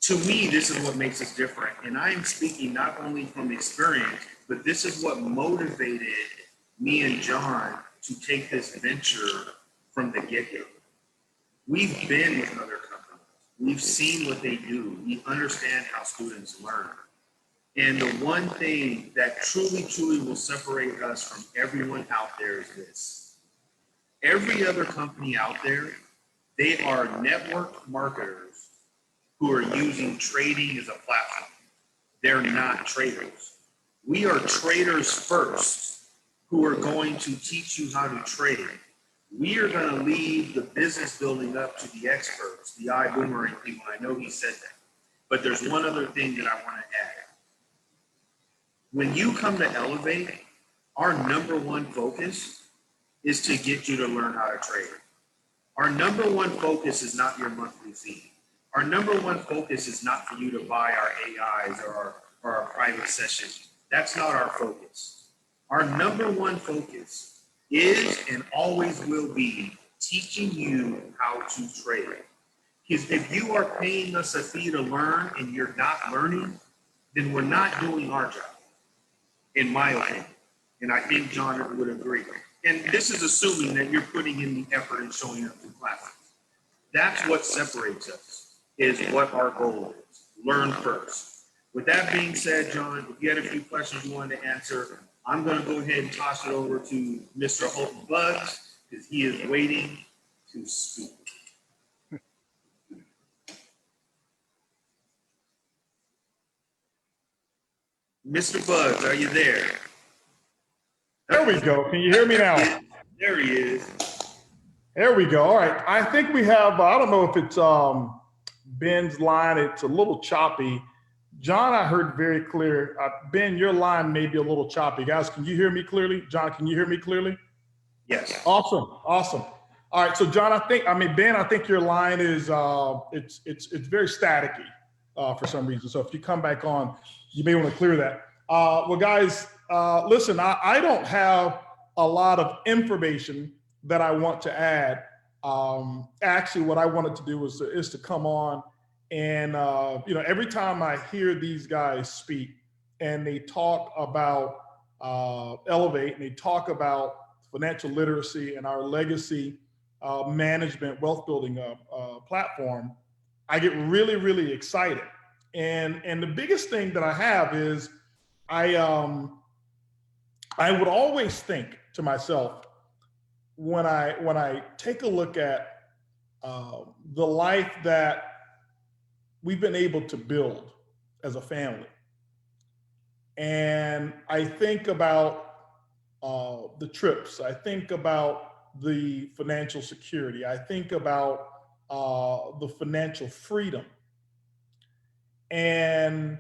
To me, this is what makes us different. And I'm speaking not only from experience, but this is what motivated me and John to take this venture from the get-go. We've been with other companies. We've seen what they do. We understand how students learn. And the one thing that truly, truly will separate us from everyone out there is this. Every other company out there, they are network marketers who are using trading as a platform. They're not traders. We are traders first who are going to teach you how to trade. We are going to leave the business building up to the experts, the iBuumerang people. I know he said that. But there's one other thing that I want to add. When you come to ELLEV8, our number one focus is to get you to learn how to trade. Our number one focus is not your monthly fee. Our number one focus is not for you to buy our AIs or our private sessions. That's not our focus. Our number one focus is and always will be teaching you how to trade. Because if you are paying us a fee to learn and you're not learning, then we're not doing our job, in my opinion. And I think John would agree. And this is assuming that you're putting in the effort and showing up to classes. That's what separates us, is what our goal is. Learn first. With that being said, John, if you had a few questions you wanted to answer, I'm going to go ahead and toss it over to Mr. Holton Bugs, because he is waiting to speak. Mr. Bugs, are you there? There we go. Can you hear me now? There he is. There we go. All right. I think we have, I don't know if it's Ben's line. It's a little choppy. John, I heard very clear. Ben, your line may be a little choppy. Guys, can you hear me clearly? John, can you hear me clearly? Yes. Awesome. Awesome. All right. So John, Ben, I think your line is, it's very staticky for some reason. So if you come back on, you may want to clear that. Well, guys, listen, I don't have a lot of information that I want to add. Actually, what I wanted to do is to come on and, every time I hear these guys speak and they talk about ELLEV8 and they talk about financial literacy and our legacy management wealth building platform, I get really, really excited. And the biggest thing that I have is I would always think to myself when I take a look at the life that we've been able to build as a family, and I think about the trips, I think about the financial security, I think about the financial freedom. And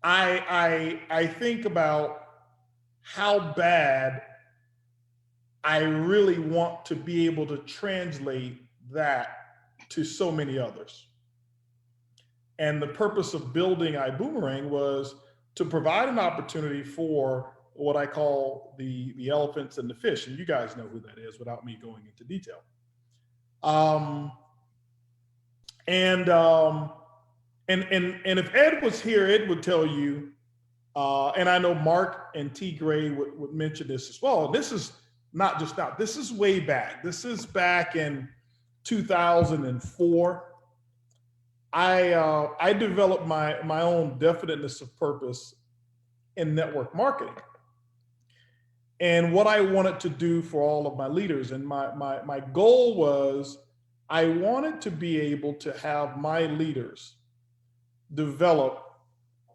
I think about how bad I really want to be able to translate that to so many others. And the purpose of building iBuumerang was to provide an opportunity for what I call the elephants and the fish. And you guys know who that is without me going into detail. And if Ed was here, Ed would tell you, and I know Mark and T. Gray would mention this as well. This is not just now, this is way back. This is back in 2004. I developed my own definiteness of purpose in network marketing. And what I wanted to do for all of my leaders, and my goal was, I wanted to be able to have my leaders develop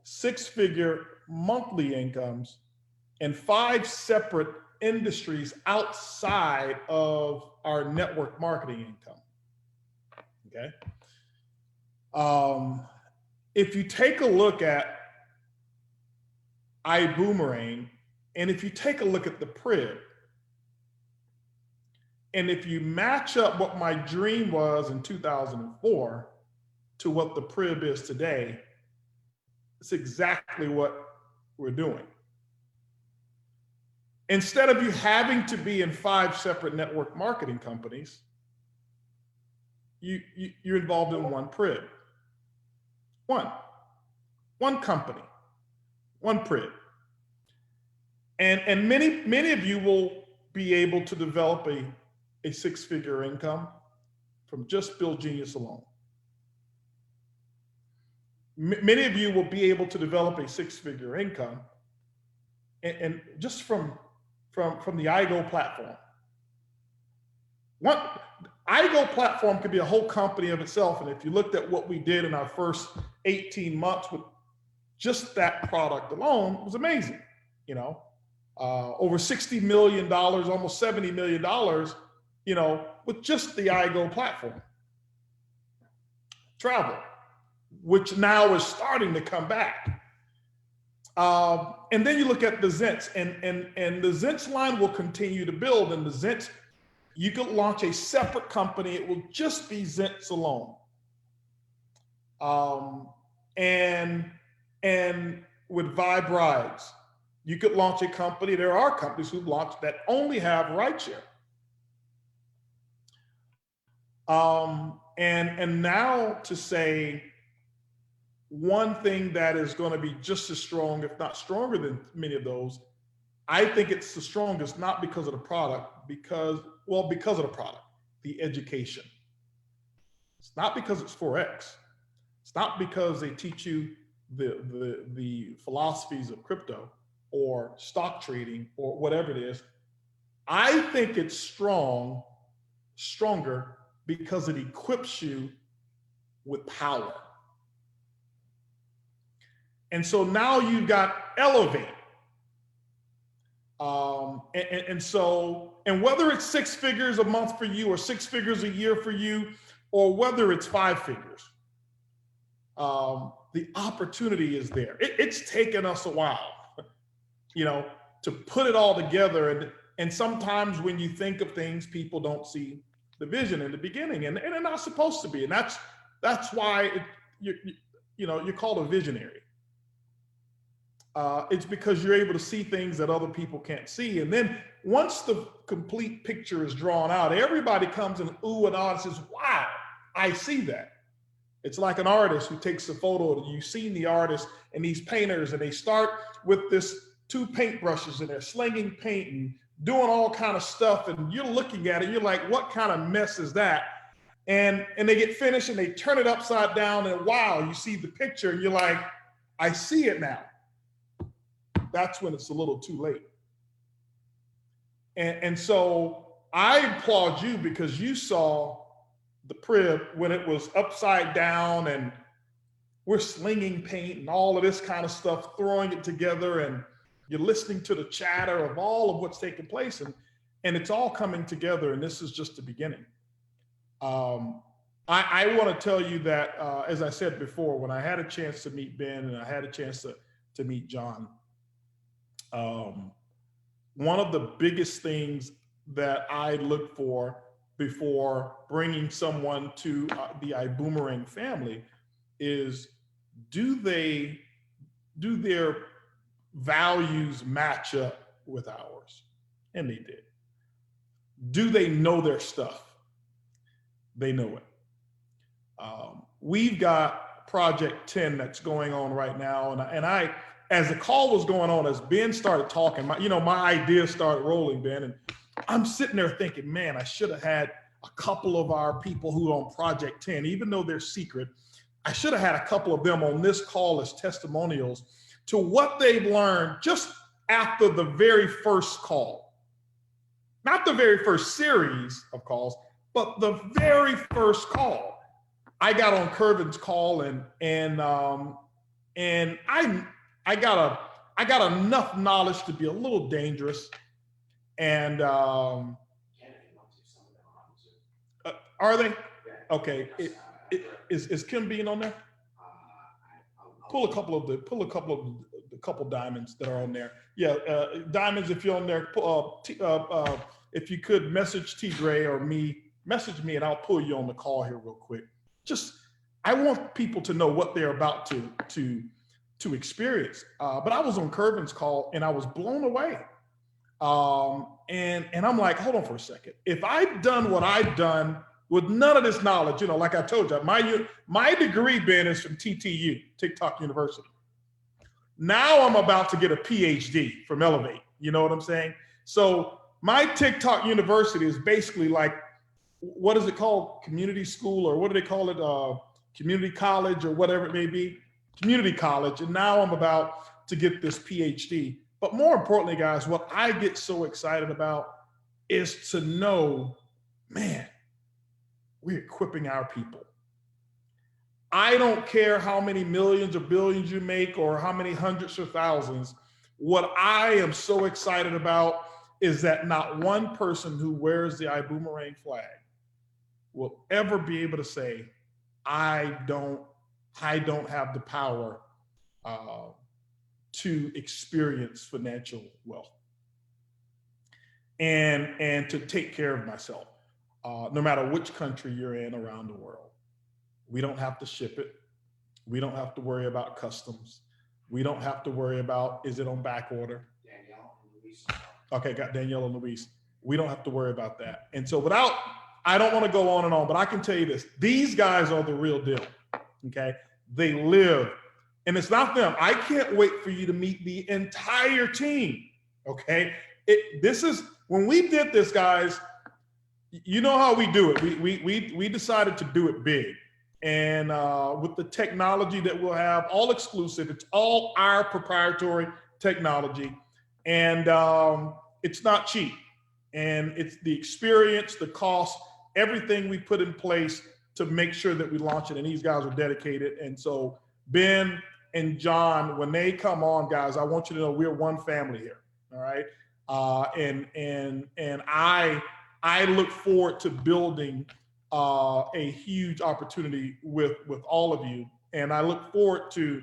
six-figure monthly incomes in 5 separate industries outside of our network marketing income. Okay. If you take a look at iBuumerang, and if you take a look at the PRIB, and if you match up what my dream was in 2004 to what the PRIB is today, it's exactly what we're doing. Instead of you having to be in 5 separate network marketing companies, you're involved in one PRIB. One company, one PRIB. And many of you will be able to develop a 6-figure income from just Build Genius alone. Many of you will be able to develop a 6-figure income and just from the iGo platform. iGo platform could be a whole company of itself. And if you looked at what we did in our first 18 months with just that product alone, it was amazing. Over $60 million, almost $70 million, with just the iGo platform. Travel, which now is starting to come back. And then you look at the Zents, and the Zents line will continue to build. And the Zents, you could launch a separate company. It will just be Zents alone. And with Vibe Rides, You could launch a company. There are companies who've launched that only have rideshare. And now to say one thing that is going to be just as strong, if not stronger than many of those, I think it's the strongest, not because of the product, because of the product, the education. It's not because it's Forex. It's not because they teach you the philosophies of crypto or stock trading or whatever it is. I think it's stronger because it equips you with power. And so now you've got ELLEV8. And whether it's 6 figures a month for you or 6 figures a year for you, or whether it's 5 figures, the opportunity is there. It's taken us a while, to put it all together. And sometimes when you think of things, people don't see the vision in the beginning, and they're not supposed to be. And that's why you're called a visionary. It's because you're able to see things that other people can't see. And then once the complete picture is drawn out, everybody comes and ooh and ah and says, wow, I see that. It's like an artist who takes a photo. You've seen the artist and these painters, and they start with this 2 paintbrushes, and they're slinging paint and doing all kind of stuff. And you're looking at it, you're like, what kind of mess is that? And they get finished and they turn it upside down, and wow, you see the picture and you're like, I see it now. That's when it's a little too late. And so I applaud you because you saw the PRIB when it was upside down and we're slinging paint and all of this kind of stuff, throwing it together, and you're listening to the chatter of all of what's taking place, and it's all coming together, and this is just the beginning. I want to tell you that, as I said before, when I had a chance to meet Ben and I had a chance to meet John, one of the biggest things that I look for before bringing someone to the iBuumerang family is, do their values match up with ours? And they did. Do they know their stuff? They know it. We've got Project 10 that's going on right now, and I, as the call was going on, as Ben started talking, my ideas started rolling, Ben, and I'm sitting there thinking, man, I should have had a couple of our people who are on Project 10, even though they're secret. I should have had a couple of them on this call as testimonials to what they've learned just after the very first call. Not the very first series of calls, but the very first call. I got on Kervin's call, and I got enough knowledge to be a little dangerous. And are they? Okay. Is Kim Bean on there? Pull a couple of the couple diamonds that are on there. Yeah, diamonds. If you're on there, if you could message T. Gray or me, message me, and I'll pull you on the call here real quick. I want people to know what they're about to experience. But I was on Kervin's call and I was blown away. And I'm like, hold on for a second. If I'd done what I'd done with none of this knowledge, like I told you, my degree, Ben, is from TTU, TikTok University. Now I'm about to get a PhD from ELLEV8. You know what I'm saying? So my TikTok University is basically like, what is it called? Community school, or what do they call it? Community college, or whatever it may be. Community college. And now I'm about to get this PhD. But more importantly, guys, what I get so excited about is to know, man, we're equipping our people. I don't care how many millions or billions you make or how many hundreds or thousands. What I am so excited about is that not one person who wears the iBuumerang flag will ever be able to say, I don't have the power to experience financial wealth and to take care of myself, no matter which country you're in around the world. We don't have to ship it. We don't have to worry about customs. We don't have to worry about, is it on back order? Danielle and Luis. Okay, got Danielle and Luis. We don't have to worry about that. And so I don't want to go on and on, but I can tell you this. These guys are the real deal, okay? They live, and it's not them. I can't wait for you to meet the entire team, okay? This is, when we did this, guys, you know how we do it. We decided to do it big. And with the technology that we'll have, all exclusive, it's all our proprietary technology. And it's not cheap. And it's the experience, the cost, everything we put in place to make sure that we launch it. And these guys are dedicated. And so Ben and John, when they come on, guys, I want you to know we're one family here. All right. And I look forward to building a huge opportunity with all of you. And I look forward to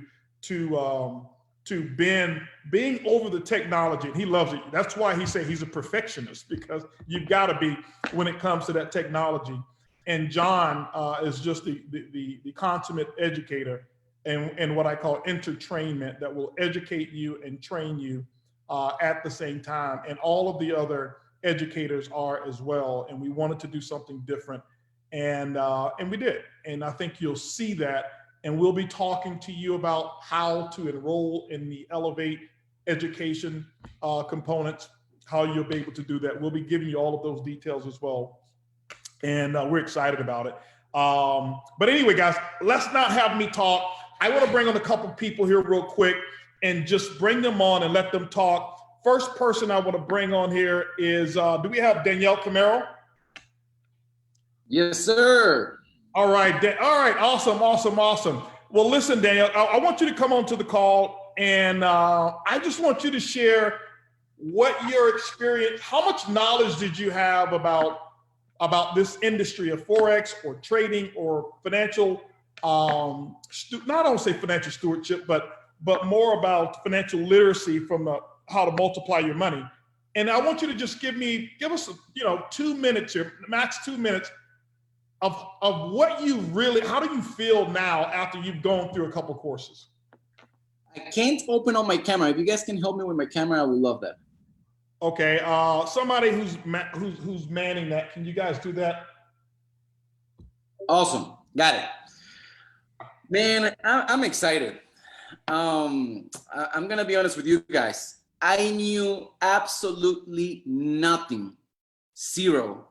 Ben being over the technology, and he loves it. That's why he said he's a perfectionist, because you've got to be when it comes to that technology. And John is just the consummate educator and what I call entertainment that will educate you and train you at the same time. And all of the other educators are as well. And we wanted to do something different, and we did. And I think you'll see that. And we'll be talking to you about how to enroll in the ELLEV8 education components, how you'll be able to do that. We'll be giving you all of those details as well. And we're excited about it. But anyway, guys, let's not have me talk. I want to bring on a couple people here real quick and just bring them on and let them talk. First person I want to bring on here is, do we have Danielle Camaro? Yes, sir. All right. All right. Awesome. Well, listen, Daniel, I want you to come on to the call, and I just want you to share what your experience, how much knowledge did you have about this industry of Forex or trading or financial, not only say financial stewardship, but more about financial literacy from how to multiply your money. And I want you to just give us 2 minutes here, max 2 minutes, of what you really, how do you feel now after you've gone through a couple courses? I can't open on my camera. If you guys can help me with my camera, I would love that. Okay, somebody who's manning that, can you guys do that? Awesome, got it. Man, I'm excited. I'm gonna be honest with you guys. I knew absolutely nothing, zero,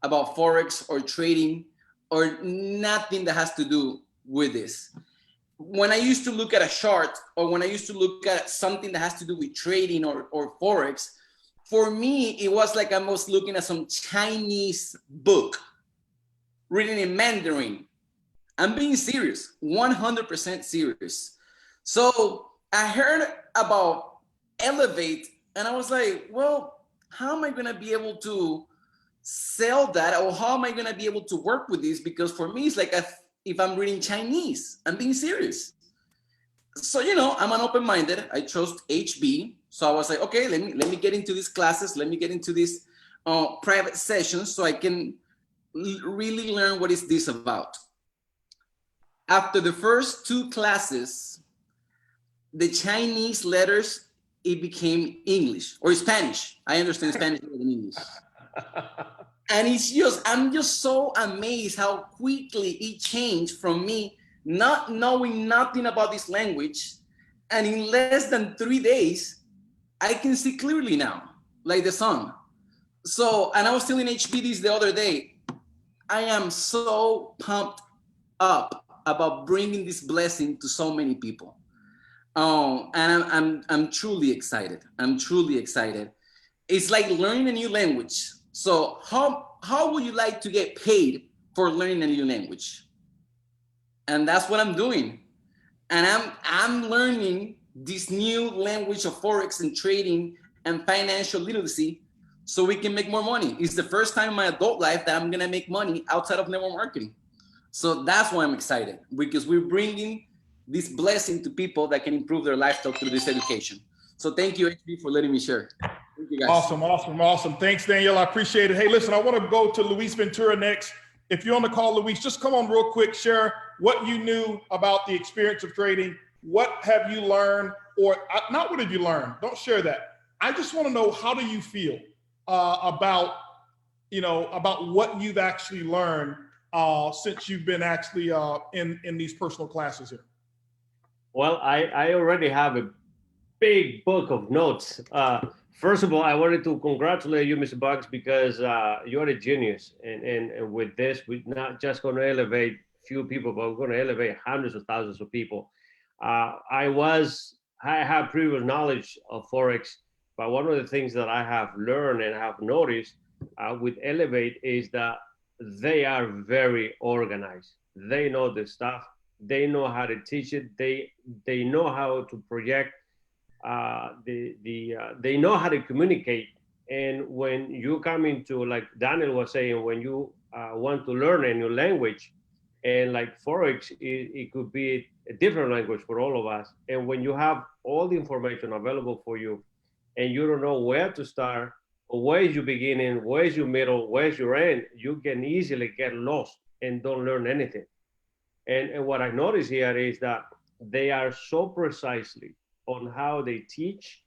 about Forex or trading or nothing that has to do with this. When I used to look at a chart or when I used to look at something that has to do with trading or Forex, for me, it was like I was looking at some Chinese book, written in Mandarin. I'm being serious, 100% serious. So I heard about ELLEV8 and I was like, well, how am I gonna be able to sell that, or how am I going to be able to work with this? Because for me, it's like if I'm reading Chinese. I'm being serious. So, I'm an open-minded. I chose HB. So I was like, okay, let me get into these classes. Let me get into these private sessions so I can really learn what is this about. After the first 2 classes, the Chinese letters, it became English or Spanish. I understand Spanish more than English. And I'm just so amazed how quickly it changed from me not knowing nothing about this language. And in less than 3 days, I can see clearly now, like the sun. So, and I was telling HB this the other day, I am so pumped up about bringing this blessing to so many people. And I'm truly excited. I'm truly excited. It's like learning a new language. So how would you like to get paid for learning a new language? And that's what I'm doing. And I'm learning this new language of Forex and trading and financial literacy so we can make more money. It's the first time in my adult life that I'm gonna make money outside of network marketing. So that's why I'm excited, because we're bringing this blessing to people that can improve their lifestyle through this education. So thank you, HB, for letting me share. Thank you, guys. Awesome. Thanks, Daniel. I appreciate it. Hey, listen, I want to go to Luis Ventura next. If you're on the call, Luis, just come on real quick, share what you knew about the experience of trading what have you learned, or not what have you learned? Don't share that. I just want to know, how do you feel about what you've actually learned since you've been actually in these personal classes here? Well, I already have a big book of notes. First of all, I wanted to congratulate you, Mr. Bugs, because you're a genius. And with this, we're not just going to elevate few people, but we're going to elevate hundreds of thousands of people. I have previous knowledge of Forex, but one of the things that I have learned and have noticed with ELLEV8 is that they are very organized. They know the stuff. They know how to teach it. They know how to project. They know how to communicate. And when you come into, like Daniel was saying, when you want to learn a new language, and like Forex, it could be a different language for all of us. And when you have all the information available for you, and you don't know where to start, or where is your beginning, where is your middle, where is your end, you can easily get lost and don't learn anything. And what I notice here is that they are so precisely on how they teach,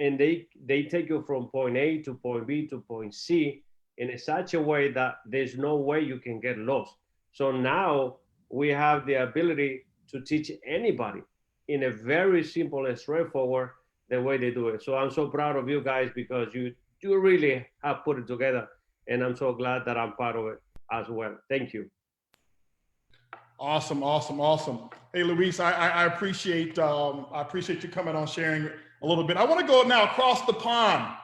and they take you from point A to point B to point C in such a way that there's no way you can get lost. So now we have the ability to teach anybody in a very simple and straightforward the way they do it. So I'm so proud of you guys, because you really have put it together, and I'm so glad that I'm part of it as well. Thank you. Awesome, awesome, awesome. Hey, Luis, I appreciate you coming on, sharing a little bit. I want to go now across the pond.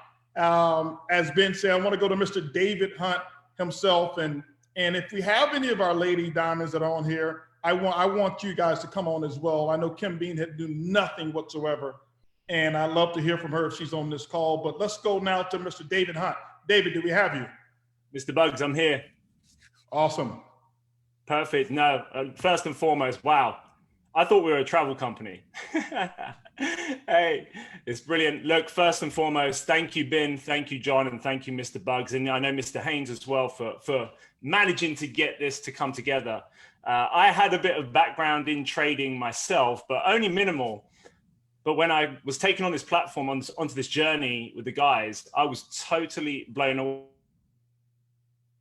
As Ben said, I want to go to Mr. David Hunt himself, and if we have any of our lady diamonds that are on here, I want you guys to come on as well. I know Kim Bean had do nothing whatsoever, and I'd love to hear from her if she's on this call. But let's go now to Mr. David Hunt. David, do we have you? Mr. Bugs, I'm here. Awesome. Perfect. No, first and foremost, wow. I thought we were a travel company. Hey, it's brilliant. Look, first and foremost, thank you, Ben, thank you, John, and thank you, Mr. Bugs. And I know Mr. Haynes as well for managing to get this to come together. I had a bit of background in trading myself, but only minimal. But when I was taken on this platform, onto this journey with the guys, I was totally blown away.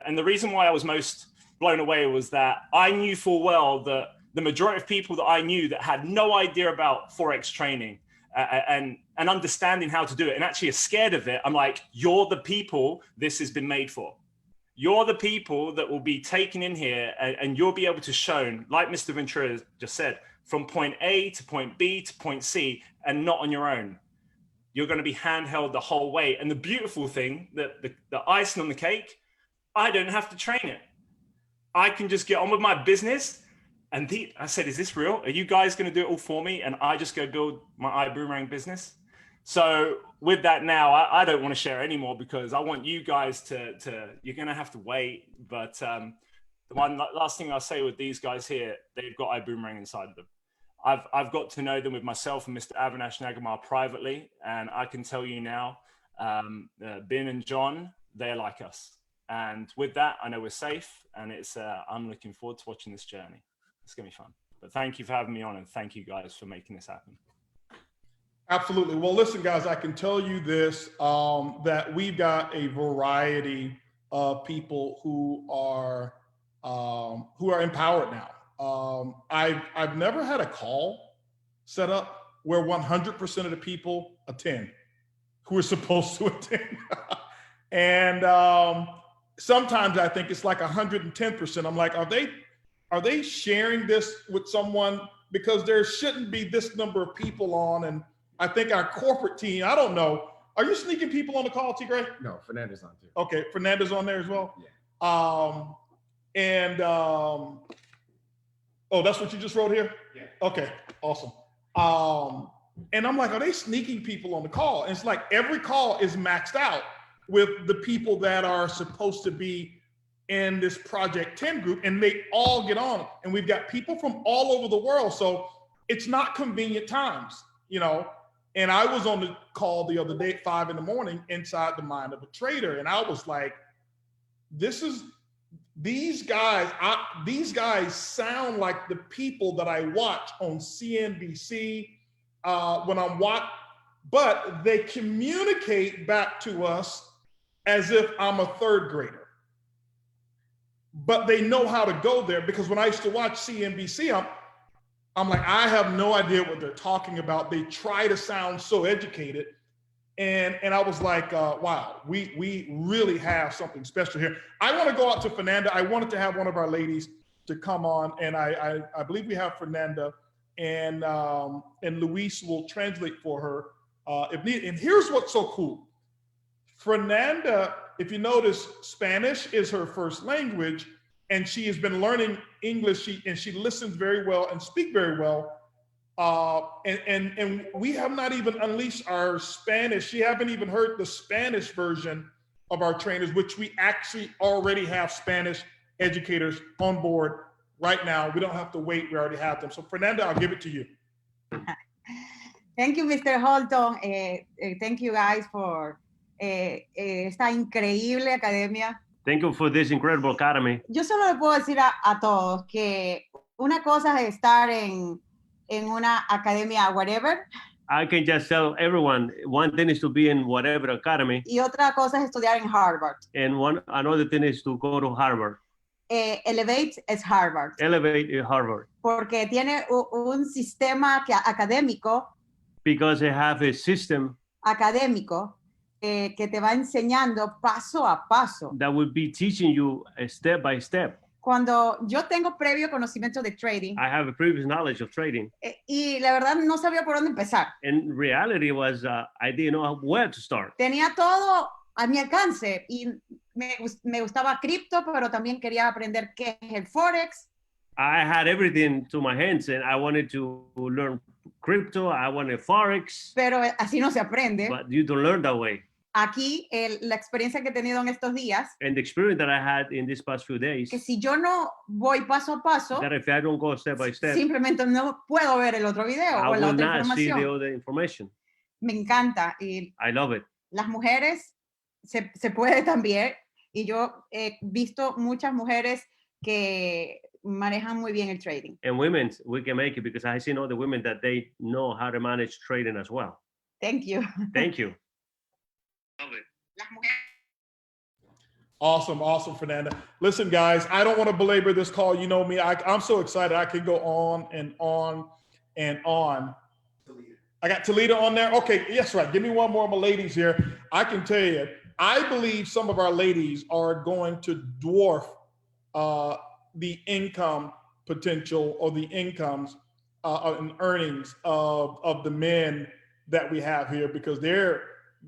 And the reason why I was most blown away was that I knew full well that the majority of people that I knew that had no idea about Forex training and understanding how to do it, and actually are scared of it, I'm like, you're the people this has been made for. You're the people that will be taken in here, and you'll be able to show, like Mr. Ventura just said, from point A to point B to point C, and not on your own. You're going to be handheld the whole way. And the beautiful thing, that the icing on the cake, I don't have to train it. I can just get on with my business. And I said, is this real? Are you guys going to do it all for me? And I just go build my iBuumerang business. So with that now, I don't want to share anymore, because I want you guys to you're going to have to wait. But the last thing I'll say with these guys here, they've got iBuumerang inside of them. I've got to know them with myself and Mr. Avinash Nagamar privately. And I can tell you now, Ben and John, they're like us. And with that, I know we're safe, and I'm looking forward to watching this journey. It's going to be fun. But thank you for having me on, and thank you guys for making this happen. Absolutely. Well, listen, guys, I can tell you this, that we've got a variety of people who are empowered now. I've never had a call set up where 100% of the people attend who are supposed to attend. And sometimes I think it's like 110%. I'm like, are they sharing this with someone? Because there shouldn't be this number of people on. And I think our corporate team, I don't know. Are you sneaking people on the call, T. Gray? No, Fernando's on too. Okay, Fernando's on there as well? Yeah. Oh, that's what you just wrote here? Yeah. Okay, awesome. And I'm like, are they sneaking people on the call? And it's like every call is maxed out with the people that are supposed to be in this Project 10 group, and they all get on. And we've got people from all over the world. So it's not convenient times, you know? And I was on the call the other day at 5 in the morning inside the mind of a trader. And I was like, this is these guys sound like the people that I watch on CNBC when I'm watching, but they communicate back to us as if I'm a third grader. But they know how to go there, because when I used to watch CNBC, I'm like, I have no idea what they're talking about. They try to sound so educated. And I was like, wow, we really have something special here. I want to go out to Fernanda. I wanted to have one of our ladies to come on, and I believe we have Fernanda, and Luis will translate for her if needed. And here's what's so cool. Fernanda, if you notice, Spanish is her first language, and she has been learning English, and she listens very well and speaks very well. And we have not even unleashed our Spanish. She haven't even heard the Spanish version of our trainers, which we actually already have Spanish educators on board right now. We don't have to wait, we already have them. So Fernanda, I'll give it to you. Thank you, Mr. Holton. Thank you guys for esta increíble academia. Thank you for this incredible academy. Yo solo le puedo decir a todos que una cosa es estar en una academia whatever. I can just tell everyone, one thing is to be in whatever academy. Y otra cosa es estudiar en Harvard. And another thing is to go to Harvard. ELLEV8 es Harvard. ELLEV8 is Harvard. Porque tiene un sistema académico. Because they have a system académico que te va enseñando paso a paso. That will be teaching you step by step. Cuando yo tengo previo conocimiento de trading. I have a previous knowledge of trading. Y la verdad no sabía por dónde empezar. And reality was I didn't know where to start. Tenía todo a mi alcance y me gustaba cripto, pero también quería aprender qué es el Forex. I had everything to my hands and I wanted to learn crypto, I wanted Forex. Pero así no se aprende. But you don't learn that way. Aquí, la experiencia que he tenido en estos días, and the experience that I had in these past few days, que si yo no voy paso a paso, that if I don't go step by step, simplemente no puedo ver el otro video o la otra información. See the other information. Me encanta. Y I love it. Las mujeres se puede también, y yo he visto muchas mujeres que manejan muy bien el trading. And women, we can make it because I see all the women that they know how to manage trading as well. Thank you. Thank you. Awesome, Fernanda. Listen, guys, I don't want to belabor this call. You know me, I'm so excited. I could go on and on and on. I got Toledo on there. Okay, yes, right. Give me one more of my ladies here. I can tell you, I believe some of our ladies are going to dwarf the income potential or the incomes and earnings of the men that we have here, because they're,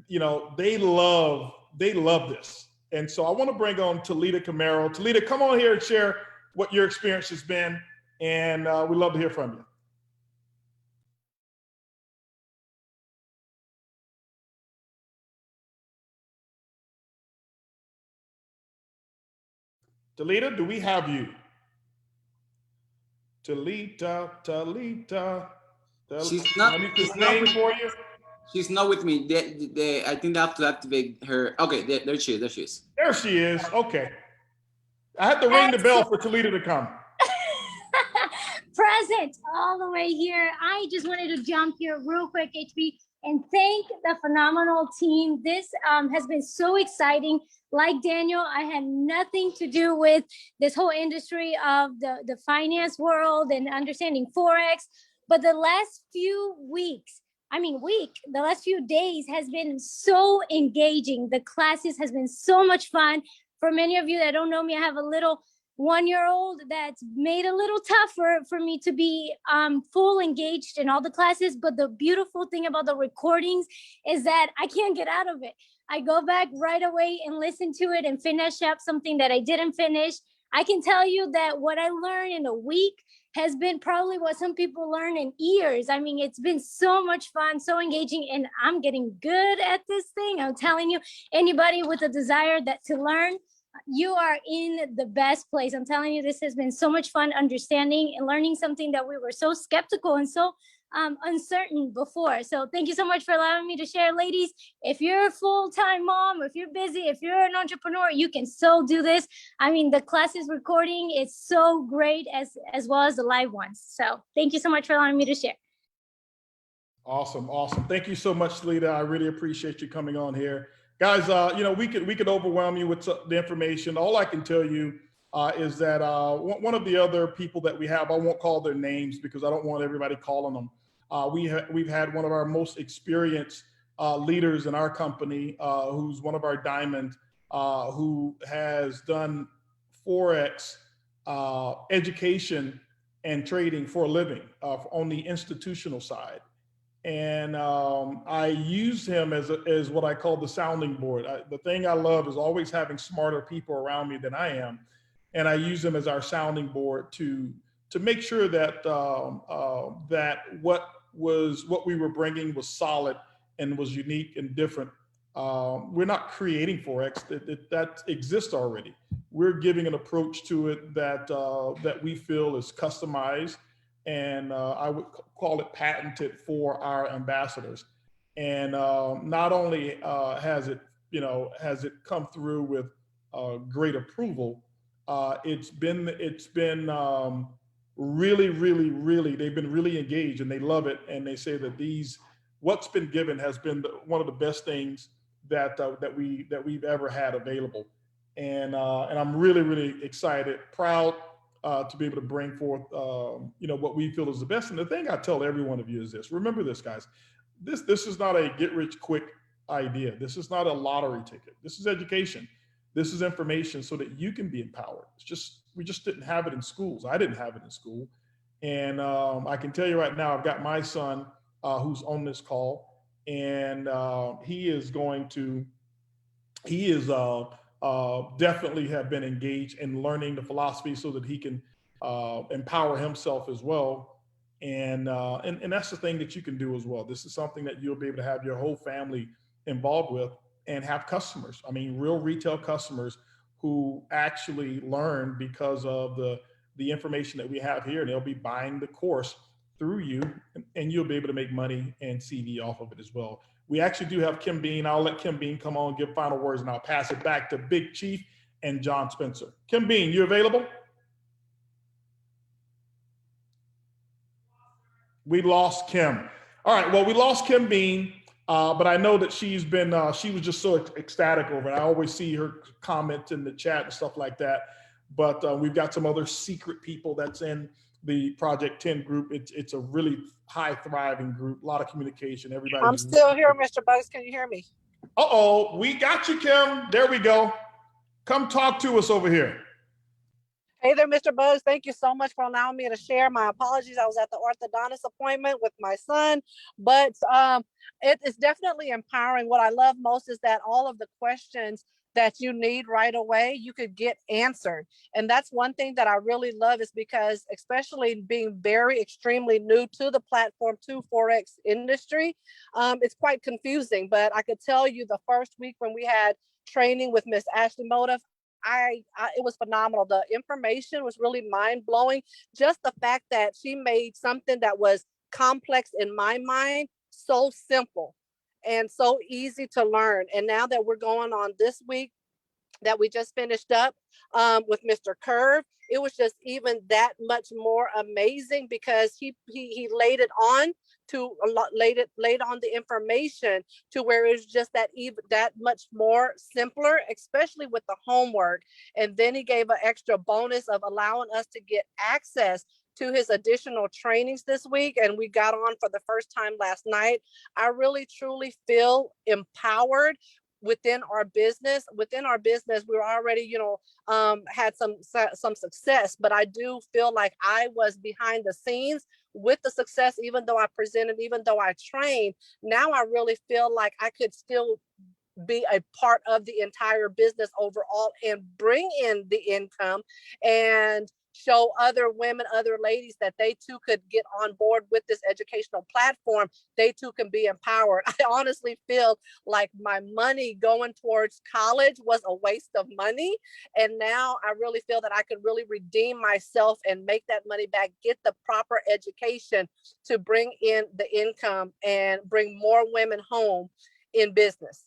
you know, they love this. And so I want to bring on Toledo Camaro. Toledo, come on here and share what your experience has been, and we'd love to hear from you. Toledo, do we have you? Toledo. She's not. For you. She's not with me. I think they have to activate her. Okay, there she is. There she is. There she is. Okay. I had to ring the bell for Toledo to come. Present all the way here. I just wanted to jump here real quick, HB, and thank the phenomenal team. This has been so exciting. Like Daniel, I had nothing to do with this whole industry of the finance world and understanding Forex. But the last few weeks, the last few days has been so engaging. The classes has been so much fun. For many of you that don't know me, I have a little 1-year-old that's made a little tougher for me to be full engaged in all the classes. But the beautiful thing about the recordings is that I can't get out of it. I go back right away and listen to it and finish up something that I didn't finish. I can tell you that what I learned in a week has been probably what some people learn in years. I mean, it's been so much fun, so engaging, and I'm getting good at this thing. I'm telling you, anybody with a desire to learn, you are in the best place. I'm telling you, this has been so much fun understanding and learning something that we were so skeptical and so uncertain before. So thank you so much for allowing me to share. Ladies, if you're a full-time mom, if you're busy, if you're an entrepreneur, you can so do this. I mean, the class is recording. It's so great as well as the live ones. So thank you so much for allowing me to share. Awesome, awesome. Thank you so much, Lita. I really appreciate you coming on here. Guys, you know, we could overwhelm you with the information. All I can tell you is that one of the other people that we have, I won't call their names because I don't want everybody calling them. We've had one of our most experienced leaders in our company, who's one of our diamond, who has done Forex education and trading for a living on the institutional side. And I use him as what I call the sounding board. The thing I love is always having smarter people around me than I am. And I use him as our sounding board to make sure that that what we were bringing was solid and was unique and different. We're not creating Forex, that exists already. We're giving an approach to it that we feel is customized, and I would call it patented for our ambassadors. And not only has it come through with great approval, it's been really they've been really engaged and they love it, and they say that what's been given has been one of the best things that we've ever had available. And I'm really excited, proud to be able to bring forth what we feel is the best. And the thing I tell every one of you is this: remember this, guys. This is not a get rich quick idea. This is not a lottery ticket. This is education. This is information so that you can be empowered. We just didn't have it in schools. I didn't have it in school. And I can tell you right now, I've got my son who's on this call, and he is definitely have been engaged in learning the philosophy so that he can empower himself as well. And that's the thing that you can do as well. This is something that you'll be able to have your whole family involved with and have customers. I mean, real retail customers who actually learn because of the information that we have here, and they'll be buying the course through you, and you'll be able to make money and CV off of it as well. We actually do have Kim Bean. I'll let Kim Bean come on, give final words, and I'll pass it back to Big Chief and John Spencer. Kim Bean, you available? We lost Kim. All right, well, we lost Kim Bean, but I know that she was just so ecstatic over it. I always see her comment in the chat and stuff like that. But we've got some other secret people that's in the Project 10 group. It's a really high thriving group, a lot of communication. Everybody. I'm still here, Mr. Bugs. Can you hear me? Uh-oh, we got you, Kim. There we go. Come talk to us over here. Hey there, Mr. Bugs. Thank you so much for allowing me to share. My apologies. I was at the orthodontist appointment with my son, but it is definitely empowering. What I love most is that all of the questions that you need right away, you could get answered. And that's one thing that I really love, is because, especially being very extremely new to the platform, to Forex industry, it's quite confusing. But I could tell you the first week when we had training with Miss Ashley Motive, it was phenomenal. The information was really mind-blowing. Just the fact that she made something that was complex in my mind so simple and so easy to learn. And now that we're going on this week that we just finished up with Mr. Curve, it was just even that much more amazing, because he laid it on laid on the information to where it was just that much more simpler, especially with the homework. And then he gave an extra bonus of allowing us to get access to his additional trainings this week, and we got on for the first time last night. I really truly feel empowered within our business. We're already, had some success, but I do feel like I was behind the scenes with the success, even though I presented, even though I trained. Now I really feel like I could still be a part of the entire business overall and bring in the income. And show other women, other ladies that they too could get on board with this educational platform. They too can be empowered. I honestly feel like my money going towards college was a waste of money. And now I really feel that I could really redeem myself and make that money back, get the proper education to bring in the income and bring more women home in business.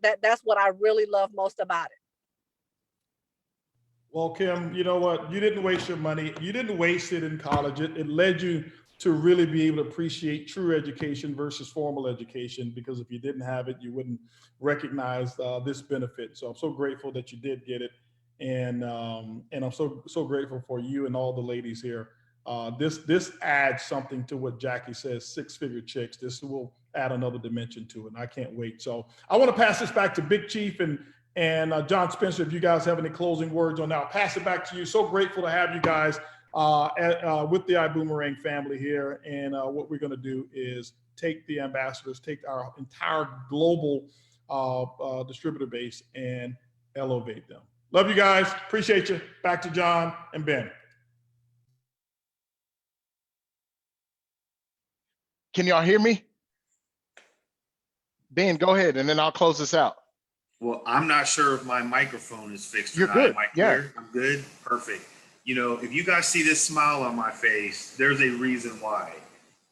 That's what I really love most about it. Well, Kim, you know what? You didn't waste your money. You didn't waste it in college. It led you to really be able to appreciate true education versus formal education, because if you didn't have it, you wouldn't recognize this benefit. So I'm so grateful that you did get it. And I'm so grateful for you and all the ladies here. This adds something to what Jackie says, six-figure chicks. This will add another dimension to it, and I can't wait. So I want to pass this back to Big Chief and John Spencer, if you guys have any closing words on that, I'll pass it back to you. So grateful to have you guys with the iBuumerang family here. And what we're going to do is take the ambassadors, take our entire global distributor base and elevate them. Love you guys. Appreciate you. Back to John and Ben. Can y'all hear me? Ben, go ahead, and then I'll close this out. Well, I'm not sure if my microphone is fixed. You're good. Yeah. I'm good. Perfect. You know, if you guys see this smile on my face, there's a reason why.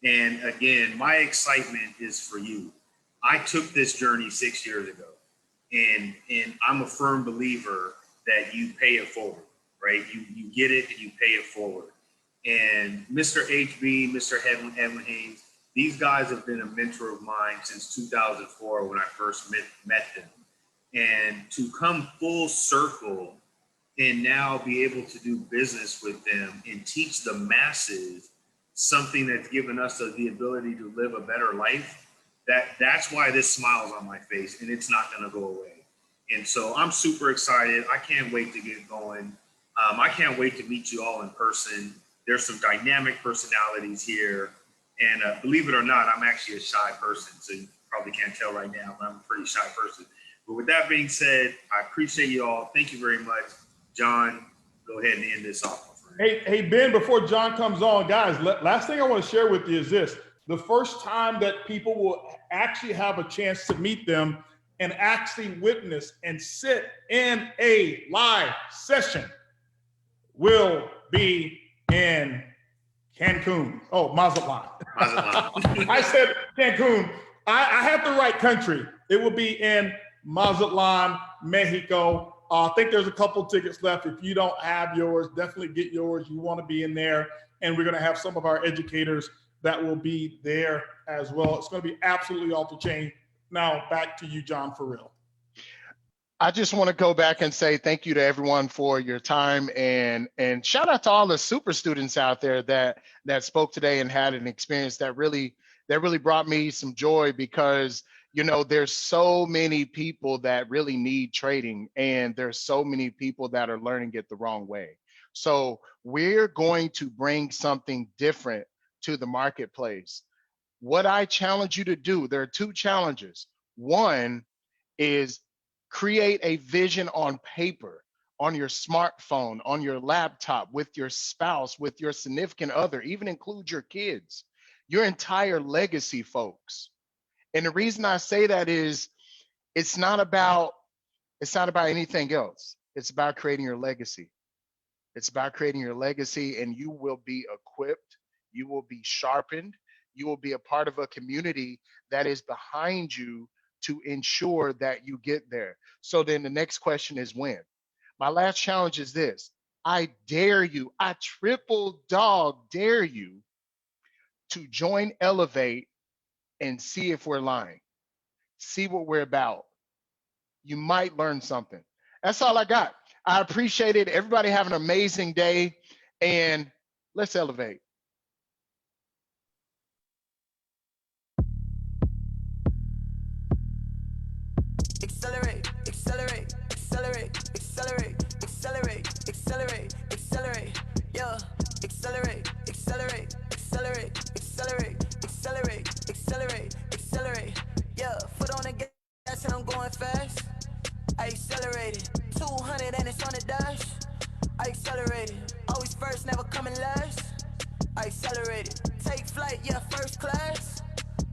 And again, my excitement is for you. I took this journey 6 years ago, and I'm a firm believer that you pay it forward, right? You get it and you pay it forward. And Mr. HB, Mr. Edwin Haynes, these guys have been a mentor of mine since 2004 when I first met them. And to come full circle and now be able to do business with them and teach the masses something that's given us the ability to live a better life, that's why this smile's on my face, and it's not going to go away. And so I'm super excited. I can't wait to get going. I can't wait to meet you all in person. There's some dynamic personalities here. And believe it or not, I'm actually a shy person. So you probably can't tell right now, but I'm a pretty shy person. But with that being said, I appreciate you all. Thank you very much. John, go ahead and end this off. Hey, Ben, before John comes on, guys, last thing I want to share with you is this. The first time that people will actually have a chance to meet them and actually witness and sit in a live session will be in Cancun. Oh, Mazatlan. I said Cancun. I have the right country. It will be in Mazatlan, Mexico. I think there's a couple tickets left. If you don't have yours, definitely get yours. You want to be in there. And we're going to have some of our educators that will be there as well. It's going to be absolutely off the chain. Now back to you, John, for real. I just want to go back and say thank you to everyone for your time, and shout out to all the super students out there that spoke today and had an experience that really brought me some joy, because you know, there's so many people that really need trading, and there's so many people that are learning it the wrong way. So we're going to bring something different to the marketplace. What I challenge you to do, there are two challenges. One is create a vision on paper, on your smartphone, on your laptop, with your spouse, with your significant other, even include your kids, your entire legacy, folks. And the reason I say that is it's not about anything else. It's about creating your legacy. It's about creating your legacy, and you will be equipped, you will be sharpened, you will be a part of a community that is behind you to ensure that you get there. So then the next question is when. My last challenge is this. I dare you, I triple dog dare you to join ELLEV8 and see if we're lying. See what we're about. You might learn something. That's all I got. I appreciate it. Everybody have an amazing day, and let's elevate. Accelerate, accelerate, accelerate, accelerate, accelerate, accelerate, accelerate, yeah. Accelerate, accelerate, accelerate, accelerate, accelerate, accelerate, accelerate, yeah. Foot on the gas and I'm going fast. I accelerated 200 and it's on the dash. I accelerated. Always first, never coming last. I accelerated. Take flight, yeah, first class.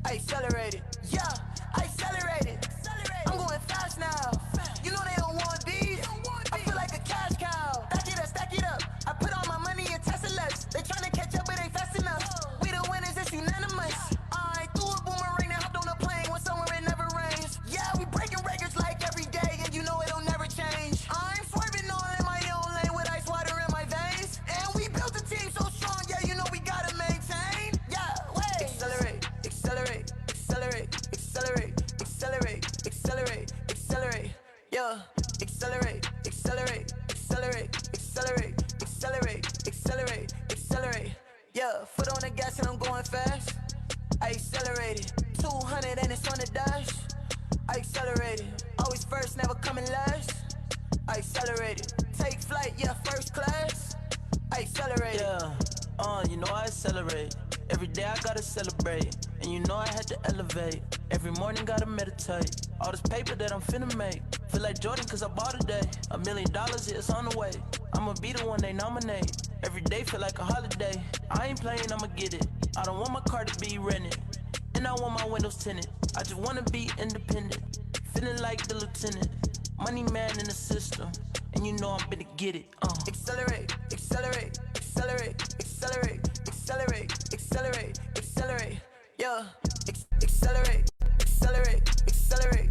I accelerated. Yeah, I accelerated. I'm going fast now. You know they don't want these. I feel like a cash cow. Stack it up. I put all my money in Teslas. They tryna catch up, but ain't fast enough. We the winners, it's unanimous. I threw a boomerang, then hopped on a plane. Went somewhere it never rains. Yeah, we breaking records like every day, and you know it'll never change. I'm swerving all in my own lane with ice water in my veins. And we built a team so strong, yeah, you know we gotta maintain. Yeah, wait. Accelerate, accelerate, accelerate, accelerate, accelerate, accelerate, accelerate. Yeah, accelerate, accelerate, accelerate, accelerate, accelerate, accelerate, accelerate. Yeah, foot on the gas and I'm going fast. I accelerated, 200 and it's on the dash. I accelerated, always first, never coming last. I accelerated, take flight, yeah, first class. I accelerated. Yeah, you know I accelerate. Every day I gotta celebrate, and you know I had to elevate. Every morning gotta meditate. All this paper that I'm finna make. Feel like Jordan cause I bought a day. $1 million, yeah, it's on the way. I'ma be the one they nominate. Every day feel like a holiday. I ain't playing, I'ma get it. I don't want my car to be rented, and I want my windows tinted. I just wanna be independent, feeling like the lieutenant. Money man in the system, and you know I'm finna get it. Accelerate, accelerate, accelerate, accelerate, accelerate, accelerate, accelerate. Yeah, accelerate, accelerate, accelerate,